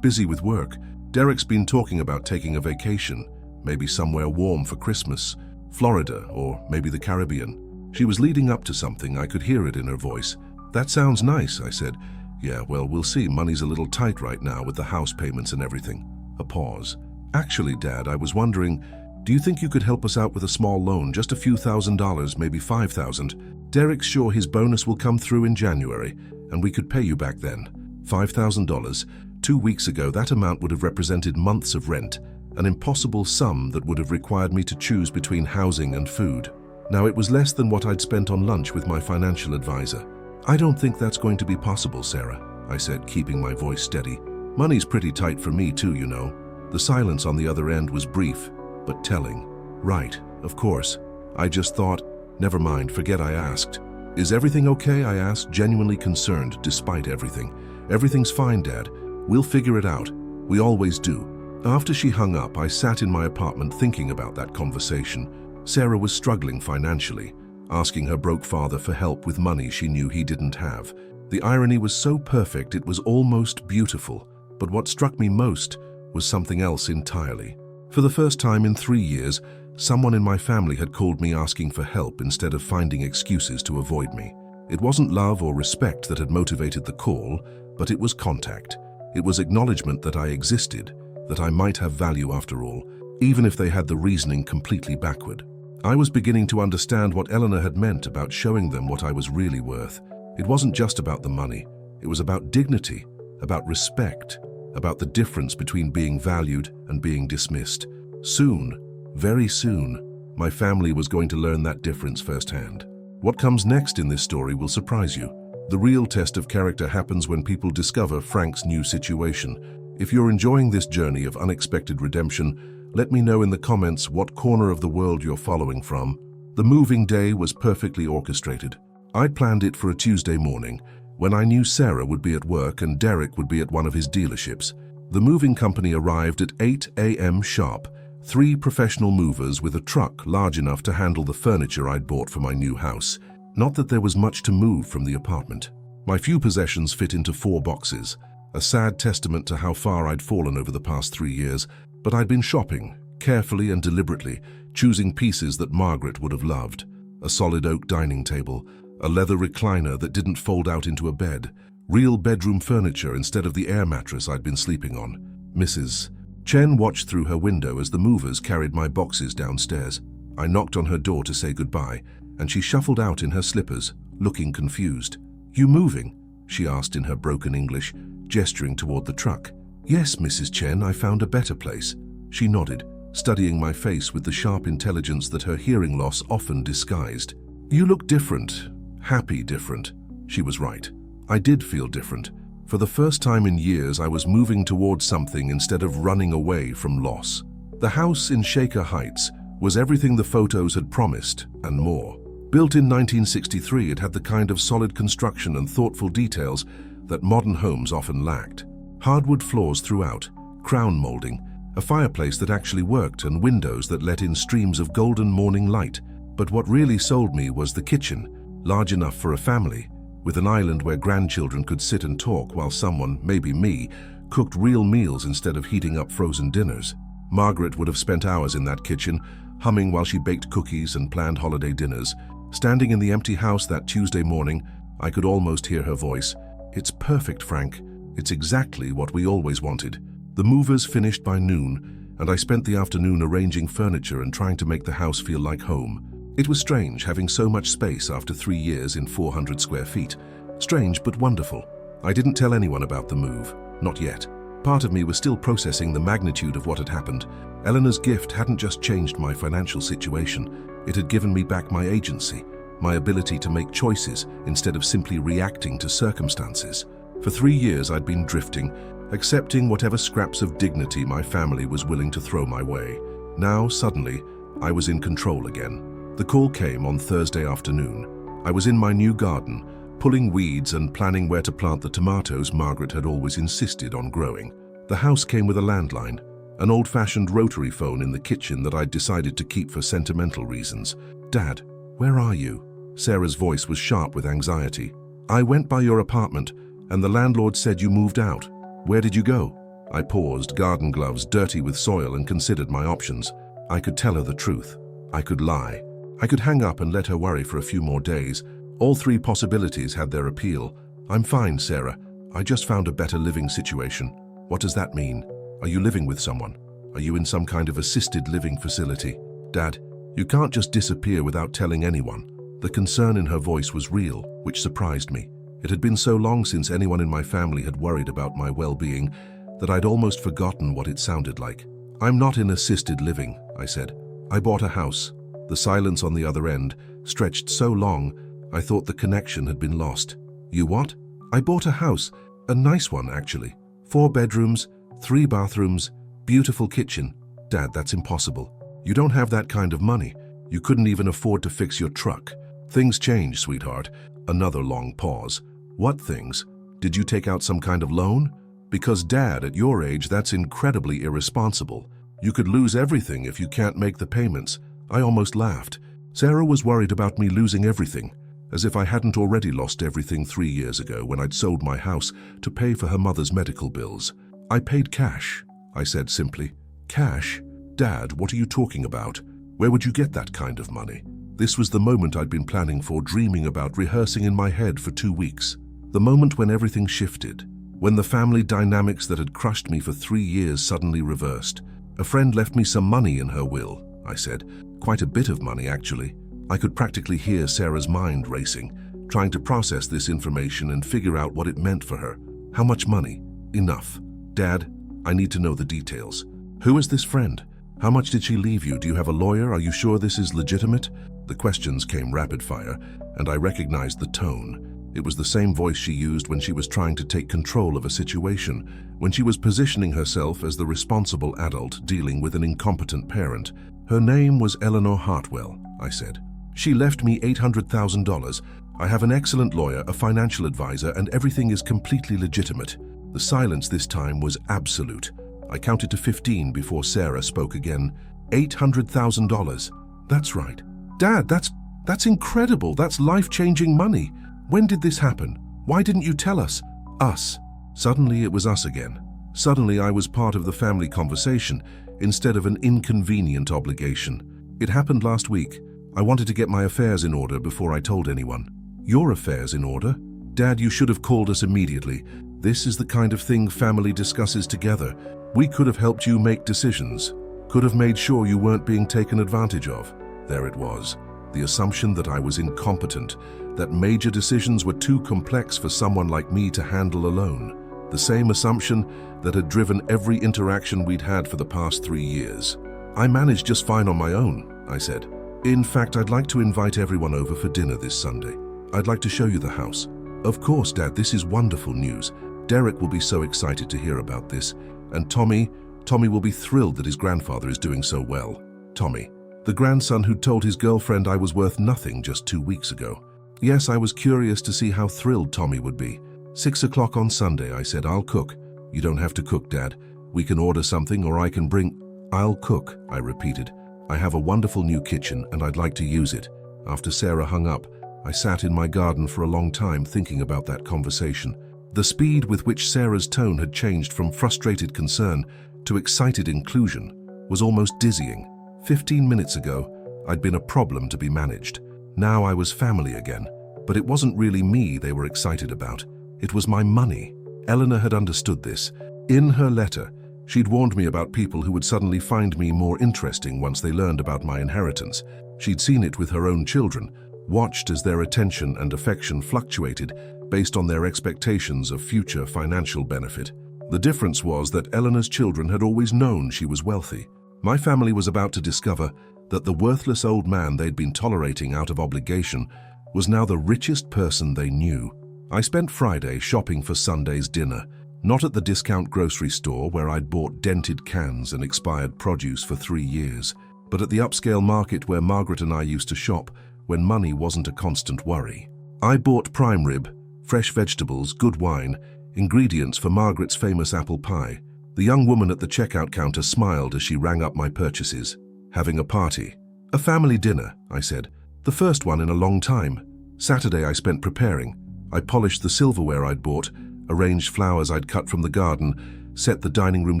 busy with work. Derek's been talking about taking a vacation, maybe somewhere warm for Christmas. Florida, or maybe the Caribbean." She was leading up to something, I could hear it in her voice. "That sounds nice," I said. "Yeah, well, we'll see. Money's a little tight right now with the house payments and everything." A pause. "Actually, Dad, I was wondering, do you think you could help us out with a small loan, just a few $1,000s, maybe $5,000? Derek's sure his bonus will come through in January, and we could pay you back then." $5,000. 2 weeks ago, that amount would have represented months of rent, an impossible sum that would have required me to choose between housing and food. Now, it was less than what I'd spent on lunch with my financial advisor. "I don't think that's going to be possible, Sarah," I said, keeping my voice steady. "Money's pretty tight for me too, you know." The silence on the other end was brief, but telling. "Right, of course. I just thought, never mind, forget I asked." "Is everything okay?" I asked, genuinely concerned despite everything. "Everything's fine, Dad. We'll figure it out. We always do." After she hung up, I sat in my apartment thinking about that conversation. Sarah was struggling financially, asking her broke father for help with money she knew he didn't have. The irony was so perfect it was almost beautiful, but what struck me most was something else entirely. For the first time in 3 years, someone in my family had called me asking for help instead of finding excuses to avoid me. It wasn't love or respect that had motivated the call, but it was contact. It was acknowledgement that I existed, that I might have value after all, even if they had the reasoning completely backward. I was beginning to understand what Eleanor had meant about showing them what I was really worth. It wasn't just about the money. It was about dignity, about respect, about the difference between being valued and being dismissed. Soon, very soon, my family was going to learn that difference firsthand. What comes next in this story will surprise you. The real test of character happens when people discover Frank's new situation. If you're enjoying this journey of unexpected redemption, let me know in the comments what corner of the world you're following from. The moving day was perfectly orchestrated. I'd planned it for a Tuesday morning, when I knew Sarah would be at work and Derek would be at one of his dealerships. The moving company arrived at 8 a.m. sharp, 3 professional movers with a truck large enough to handle the furniture I'd bought for my new house. Not that there was much to move from the apartment. My few possessions fit into 4 boxes, a sad testament to how far I'd fallen over the past 3 years. But I'd been shopping, carefully and deliberately, choosing pieces that Margaret would have loved. A solid oak dining table, a leather recliner that didn't fold out into a bed, real bedroom furniture instead of the air mattress I'd been sleeping on. Mrs. Chen watched through her window as the movers carried my boxes downstairs. I knocked on her door to say goodbye, and she shuffled out in her slippers, looking confused. "You moving?" she asked in her broken English, gesturing toward the truck. "Yes, Mrs. Chen, I found a better place." She nodded, studying my face with the sharp intelligence that her hearing loss often disguised. "You look different, happy different." She was right. I did feel different. For the first time in years, I was moving towards something instead of running away from loss. The house in Shaker Heights was everything the photos had promised, and more. Built in 1963, it had the kind of solid construction and thoughtful details that modern homes often lacked. Hardwood floors throughout, crown molding, a fireplace that actually worked, and windows that let in streams of golden morning light. But what really sold me was the kitchen, large enough for a family, with an island where grandchildren could sit and talk while someone, maybe me, cooked real meals instead of heating up frozen dinners. Margaret would have spent hours in that kitchen, humming while she baked cookies and planned holiday dinners. Standing in the empty house that Tuesday morning, I could almost hear her voice. "It's perfect, Frank. It's exactly what we always wanted." The movers finished by noon, and I spent the afternoon arranging furniture and trying to make the house feel like home. It was strange having so much space after 3 years in 400 square feet. Strange but wonderful. I didn't tell anyone about the move, not yet. Part of me was still processing the magnitude of what had happened. Eleanor's gift hadn't just changed my financial situation, it had given me back my agency, my ability to make choices instead of simply reacting to circumstances. For 3 years I'd been drifting, accepting whatever scraps of dignity my family was willing to throw my way. Now, suddenly, I was in control again. The call came on Thursday afternoon. I was in my new garden, pulling weeds and planning where to plant the tomatoes Margaret had always insisted on growing. The house came with a landline, an old-fashioned rotary phone in the kitchen that I'd decided to keep for sentimental reasons. "Dad, where are you?" Sarah's voice was sharp with anxiety. "I went by your apartment, and the landlord said you moved out. Where did you go?" I paused, garden gloves dirty with soil, and considered my options. I could tell her the truth. I could lie. I could hang up and let her worry for a few more days. All 3 possibilities had their appeal. "I'm fine, Sarah. I just found a better living situation." "What does that mean? Are you living with someone? Are you in some kind of assisted living facility?" "Dad, you can't just disappear without telling anyone." The concern in her voice was real, which surprised me. It had been so long since anyone in my family had worried about my well-being that I'd almost forgotten what it sounded like. "I'm not in assisted living," I said. "I bought a house." The silence on the other end stretched so long, I thought the connection had been lost. "You what?" "I bought a house. A nice one, actually. 4 bedrooms, 3 bathrooms, beautiful kitchen." "Dad, that's impossible. You don't have that kind of money. You couldn't even afford to fix your truck." "Things change, sweetheart." Another long pause. "What things? Did you take out some kind of loan?" "Because, Dad, at your age, that's incredibly irresponsible. You could lose everything if you can't make the payments." I almost laughed. Sarah was worried about me losing everything, as if I hadn't already lost everything 3 years ago when I'd sold my house to pay for her mother's medical bills. I paid cash, I said simply. Cash? Dad, what are you talking about? Where would you get that kind of money? This was the moment I'd been planning for, dreaming about, rehearsing in my head for 2 weeks. The moment when everything shifted, when the family dynamics that had crushed me for 3 years suddenly reversed. A friend left me some money in her will, I said. Quite a bit of money, actually. I could practically hear Sarah's mind racing, trying to process this information and figure out what it meant for her. How much money? Enough. Dad, I need to know the details. Who is this friend? How much did she leave you? Do you have a lawyer? Are you sure this is legitimate? The questions came rapid fire, and I recognized the tone. It was the same voice she used when she was trying to take control of a situation, when she was positioning herself as the responsible adult dealing with an incompetent parent. Her name was Eleanor Hartwell, I said. She left me $800,000. I have an excellent lawyer, a financial advisor, and everything is completely legitimate. The silence this time was absolute. I counted to 15 before Sarah spoke again. $800,000. That's right. Dad, that's incredible. That's life-changing money. When did this happen? Why didn't you tell us? Us. Suddenly it was us again. Suddenly I was part of the family conversation instead of an inconvenient obligation. It happened last week. I wanted to get my affairs in order before I told anyone. Your affairs in order? Dad, you should have called us immediately. This is the kind of thing family discusses together. We could have helped you make decisions. Could have made sure you weren't being taken advantage of. There it was. The assumption that I was incompetent, that major decisions were too complex for someone like me to handle alone. The same assumption that had driven every interaction we'd had for the past 3 years. I managed just fine on my own, I said. In fact, I'd like to invite everyone over for dinner this Sunday. I'd like to show you the house. Of course, Dad, this is wonderful news. Derek will be so excited to hear about this. And Tommy will be thrilled that his grandfather is doing so well. Tommy, the grandson who told his girlfriend I was worth nothing just 2 weeks ago. Yes, I was curious to see how thrilled Tommy would be. 6 o'clock on Sunday, I said. I'll cook. You don't have to cook, Dad. We can order something or I can bring... I'll cook, I repeated. I have a wonderful new kitchen and I'd like to use it. After Sarah hung up, I sat in my garden for a long time thinking about that conversation. The speed with which Sarah's tone had changed from frustrated concern to excited inclusion was almost dizzying. 15 minutes ago, I'd been a problem to be managed. Now I was family again, but it wasn't really me they were excited about. It was my money. Eleanor had understood this. In her letter, she'd warned me about people who would suddenly find me more interesting once they learned about my inheritance. She'd seen it with her own children, watched as their attention and affection fluctuated based on their expectations of future financial benefit. The difference was that Eleanor's children had always known she was wealthy. My family was about to discover that the worthless old man they'd been tolerating out of obligation was now the richest person they knew. I spent Friday shopping for Sunday's dinner, not at the discount grocery store where I'd bought dented cans and expired produce for 3 years, but at the upscale market where Margaret and I used to shop when money wasn't a constant worry. I bought prime rib, fresh vegetables, good wine, ingredients for Margaret's famous apple pie. The young woman at the checkout counter smiled as she rang up my purchases. Having a party. A family dinner, I said. The first one in a long time. Saturday I spent preparing. I polished the silverware I'd bought, arranged flowers I'd cut from the garden, set the dining room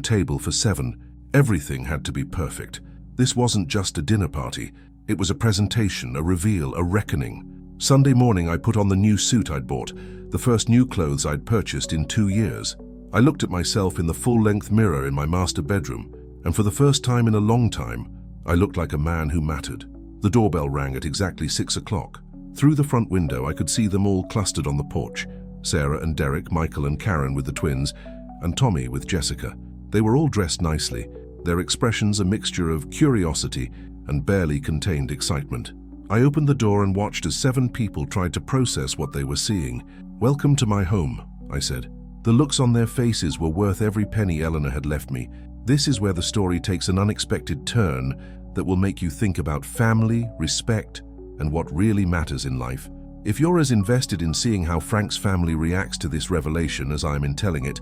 table for 7. Everything had to be perfect. This wasn't just a dinner party. It was a presentation, a reveal, a reckoning. Sunday morning I put on the new suit I'd bought, the first new clothes I'd purchased in 2 years. I looked at myself in the full-length mirror in my master bedroom, and for the first time in a long time, I looked like a man who mattered. The doorbell rang at exactly 6 o'clock. Through the front window, I could see them all clustered on the porch. Sarah and Derek, Michael and Karen with the twins, and Tommy with Jessica. They were all dressed nicely, their expressions a mixture of curiosity and barely contained excitement. I opened the door and watched as 7 people tried to process what they were seeing. "Welcome to my home," I said. The looks on their faces were worth every penny Eleanor had left me. This is where the story takes an unexpected turn that will make you think about family, respect, and what really matters in life. If you're as invested in seeing how Frank's family reacts to this revelation as I'm in telling it,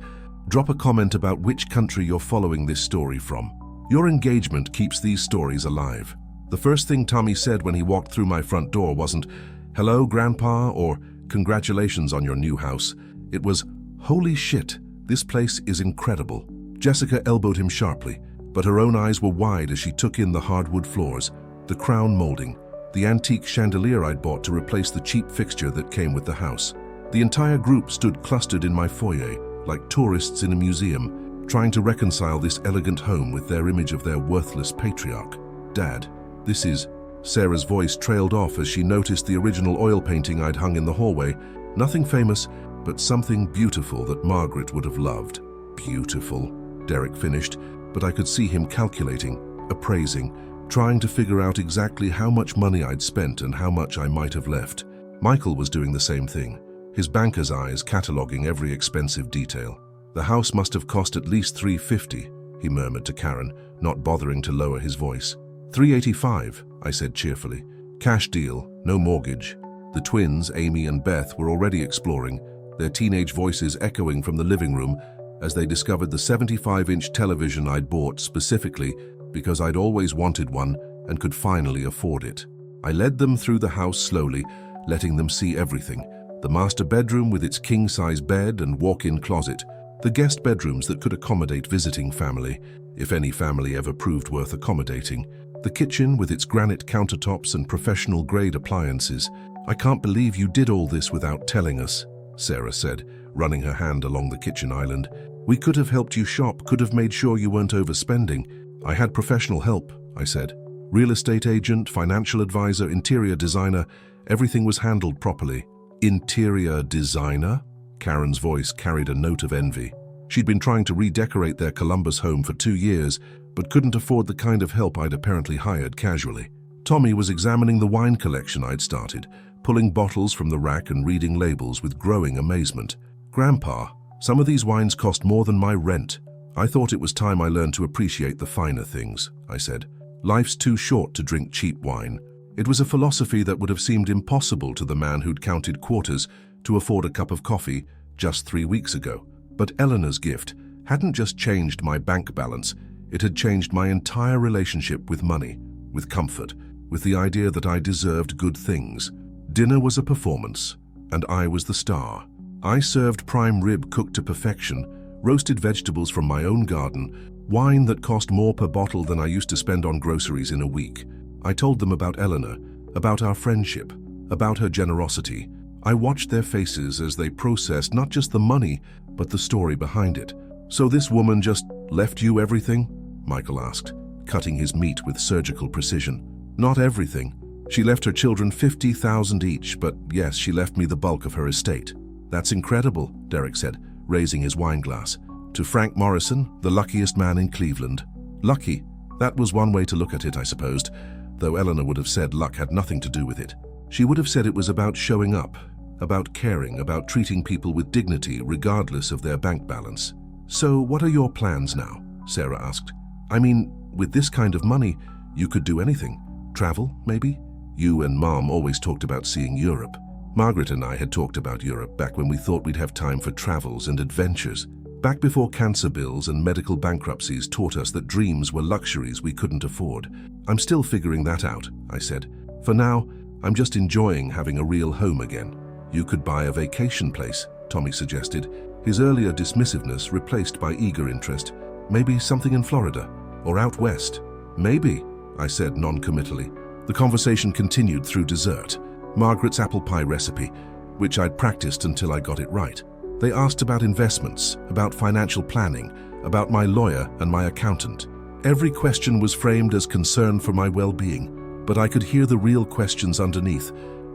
drop a comment about which country you're following this story from. Your engagement keeps these stories alive. The first thing Tommy said when he walked through my front door wasn't, "Hello, Grandpa," or "Congratulations on your new house." It was, "Holy shit, this place is incredible." Jessica elbowed him sharply, but her own eyes were wide as she took in the hardwood floors, the crown molding, the antique chandelier I'd bought to replace the cheap fixture that came with the house. The entire group stood clustered in my foyer, like tourists in a museum, trying to reconcile this elegant home with their image of their worthless patriarch. "Dad, this is..." Sarah's voice trailed off as she noticed the original oil painting I'd hung in the hallway. Nothing famous, but something beautiful that Margaret would have loved. "Beautiful," Derek finished, but I could see him calculating, appraising, trying to figure out exactly how much money I'd spent and how much I might have left. Michael was doing the same thing, his banker's eyes cataloging every expensive detail. "The house must have cost at least $350, he murmured to Karen, not bothering to lower his voice. $385, I said cheerfully. "Cash deal, no mortgage." The twins, Amy and Beth, were already exploring, their teenage voices echoing from the living room as they discovered the 75-inch television I'd bought specifically because I'd always wanted one and could finally afford it. I led them through the house slowly, letting them see everything. The master bedroom with its king-size bed and walk-in closet, the guest bedrooms that could accommodate visiting family, if any family ever proved worth accommodating, the kitchen with its granite countertops and professional-grade appliances. "I can't believe you did all this without telling us," Sarah said, running her hand along the kitchen island. "We could have helped you shop, could have made sure you weren't overspending." "I had professional help," I said. "Real estate agent, financial advisor, interior designer, everything was handled properly." "Interior designer?" Karen's voice carried a note of envy. She'd been trying to redecorate their Columbus home for 2 years, but couldn't afford the kind of help I'd apparently hired casually. Tommy was examining the wine collection I'd started, pulling bottles from the rack and reading labels with growing amazement. "Grandpa, some of these wines cost more than my rent." "I thought it was time I learned to appreciate the finer things," I said. "Life's too short to drink cheap wine." It was a philosophy that would have seemed impossible to the man who'd counted quarters to afford a cup of coffee just 3 weeks ago. But Eleanor's gift hadn't just changed my bank balance, it had changed my entire relationship with money, with comfort, with the idea that I deserved good things. Dinner was a performance, and I was the star. I served prime rib cooked to perfection, roasted vegetables from my own garden, wine that cost more per bottle than I used to spend on groceries in a week. I told them about Eleanor, about our friendship, about her generosity. I watched their faces as they processed not just the money, but the story behind it. "So this woman just left you everything?" Michael asked, cutting his meat with surgical precision. "Not everything. She left her children $50,000 each, but yes, she left me the bulk of her estate." "That's incredible," Derek said, raising his wine glass. "To Frank Morrison, the luckiest man in Cleveland." Lucky. That was one way to look at it, I supposed, though Eleanor would have said luck had nothing to do with it. She would have said it was about showing up, about caring, about treating people with dignity regardless of their bank balance. "So what are your plans now?" Sarah asked. "I mean, with this kind of money, you could do anything. Travel, maybe? You and Mom always talked about seeing Europe." Margaret and I had talked about Europe back when we thought we'd have time for travels and adventures. Back before cancer bills and medical bankruptcies taught us that dreams were luxuries we couldn't afford. "I'm still figuring that out," I said. "For now, I'm just enjoying having a real home again." "You could buy a vacation place," Tommy suggested, his earlier dismissiveness replaced by eager interest. "Maybe something in Florida, or out west." "Maybe," I said non-committally. The conversation continued through dessert, Margaret's apple pie recipe, which I'd practiced until I got it right. They asked about investments, about financial planning, about my lawyer and my accountant. Every question was framed as concern for my well-being, but I could hear the real questions underneath.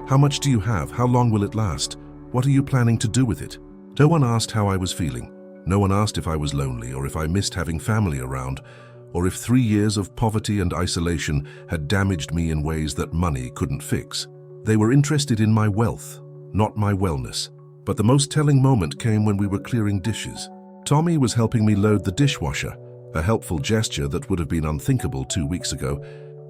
How much do you have? How long will it last? What are you planning to do with it? No one asked how I was feeling. No one asked if I was lonely or if I missed having family around, or if 3 years of poverty and isolation had damaged me in ways that money couldn't fix. They were interested in my wealth, not my wellness. But the most telling moment came when we were clearing dishes. Tommy was helping me load the dishwasher, a helpful gesture that would have been unthinkable 2 weeks ago,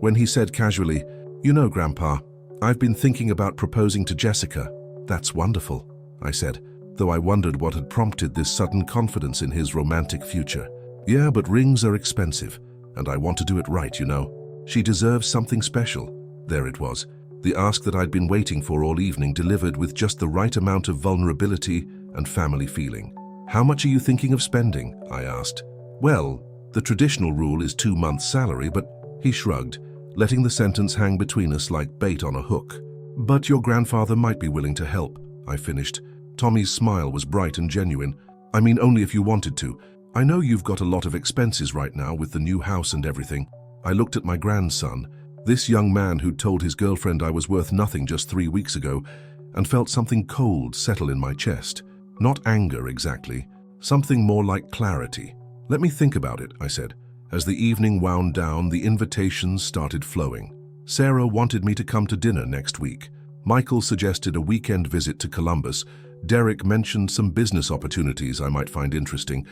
when he said casually, "You know, Grandpa, I've been thinking about proposing to Jessica." "That's wonderful," I said, though I wondered what had prompted this sudden confidence in his romantic future. "Yeah, but rings are expensive, and I want to do it right, you know." She deserves something special. There it was, the ask that I'd been waiting for all evening, delivered with just the right amount of vulnerability and family feeling. "How much are you thinking of spending?" I asked. "Well, the traditional rule is 2 months' salary," but he shrugged, letting the sentence hang between us like bait on a hook. "But your grandfather might be willing to help," I finished. Tommy's smile was bright and genuine. "I mean, only if you wanted to. I know you've got a lot of expenses right now with the new house and everything." I looked at my grandson, this young man who'd told his girlfriend I was worth nothing just 3 weeks ago, and felt something cold settle in my chest. Not anger exactly, something more like clarity. "Let me think about it," I said. As the evening wound down, the invitations started flowing. Sarah wanted me to come to dinner next week. Michael suggested a weekend visit to Columbus. Derek mentioned some business opportunities I might find interesting.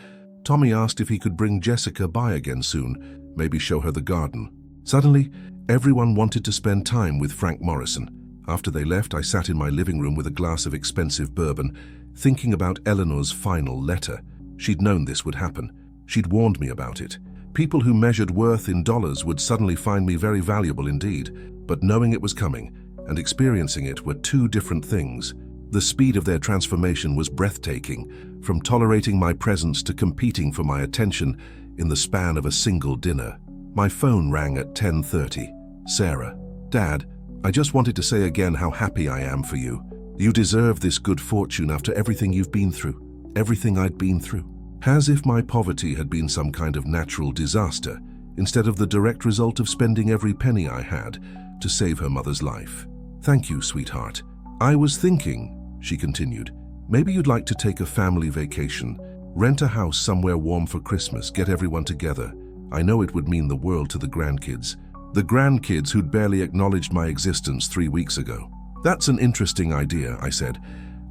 Tommy asked if he could bring Jessica by again soon, maybe show her the garden. Suddenly, everyone wanted to spend time with Frank Morrison. After they left, I sat in my living room with a glass of expensive bourbon, thinking about Eleanor's final letter. She'd known this would happen. She'd warned me about it. People who measured worth in dollars would suddenly find me very valuable indeed, but knowing it was coming and experiencing it were two different things. The speed of their transformation was breathtaking, from tolerating my presence to competing for my attention in the span of a single dinner. My phone rang at 10:30. "Sarah, Dad, I just wanted to say again how happy I am for you. You deserve this good fortune after everything you've been through, everything I'd been through." As if my poverty had been some kind of natural disaster, instead of the direct result of spending every penny I had to save her mother's life. "Thank you, sweetheart. I was thinking," she continued, "maybe you'd like to take a family vacation, rent a house somewhere warm for Christmas, get everyone together. I know it would mean the world to the grandkids. The grandkids who'd barely acknowledged my existence 3 weeks ago." "That's an interesting idea," I said.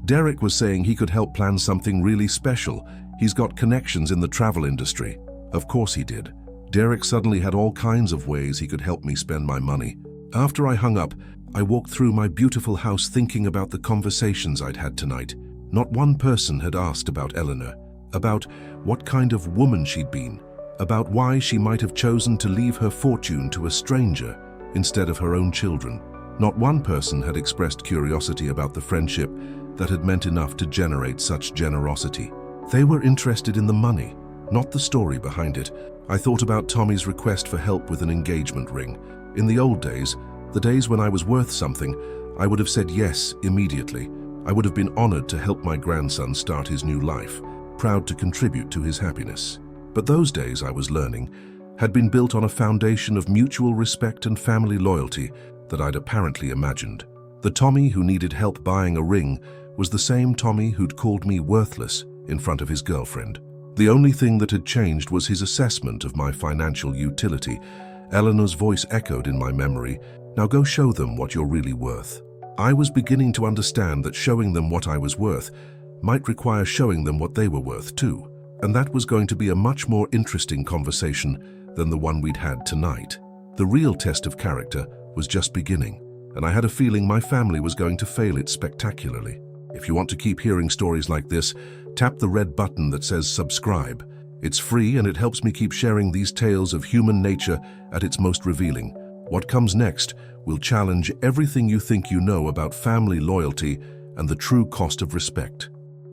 "Derek was saying he could help plan something really special. He's got connections in the travel industry." Of course he did. Derek suddenly had all kinds of ways he could help me spend my money. After I hung up, I walked through my beautiful house thinking about the conversations I'd had tonight. Not one person had asked about Eleanor, about what kind of woman she'd been, about why she might have chosen to leave her fortune to a stranger instead of her own children. Not one person had expressed curiosity about the friendship that had meant enough to generate such generosity. They were interested in the money, not the story behind it. I thought about Tommy's request for help with an engagement ring. In the old days, the days when I was worth something, I would have said yes immediately. I would have been honored to help my grandson start his new life, proud to contribute to his happiness. But those days, I was learning, had been built on a foundation of mutual respect and family loyalty that I'd apparently imagined. The Tommy who needed help buying a ring was the same Tommy who'd called me worthless in front of his girlfriend. The only thing that had changed was his assessment of my financial utility. Eleanor's voice echoed in my memory, "Now go show them what you're really worth." I was beginning to understand that showing them what I was worth might require showing them what they were worth too. And that was going to be a much more interesting conversation than the one we'd had tonight. The real test of character was just beginning, and I had a feeling my family was going to fail it spectacularly. If you want to keep hearing stories like this, tap the red button that says subscribe. It's free and it helps me keep sharing these tales of human nature at its most revealing. What comes next will challenge everything you think you know about family loyalty and the true cost of respect.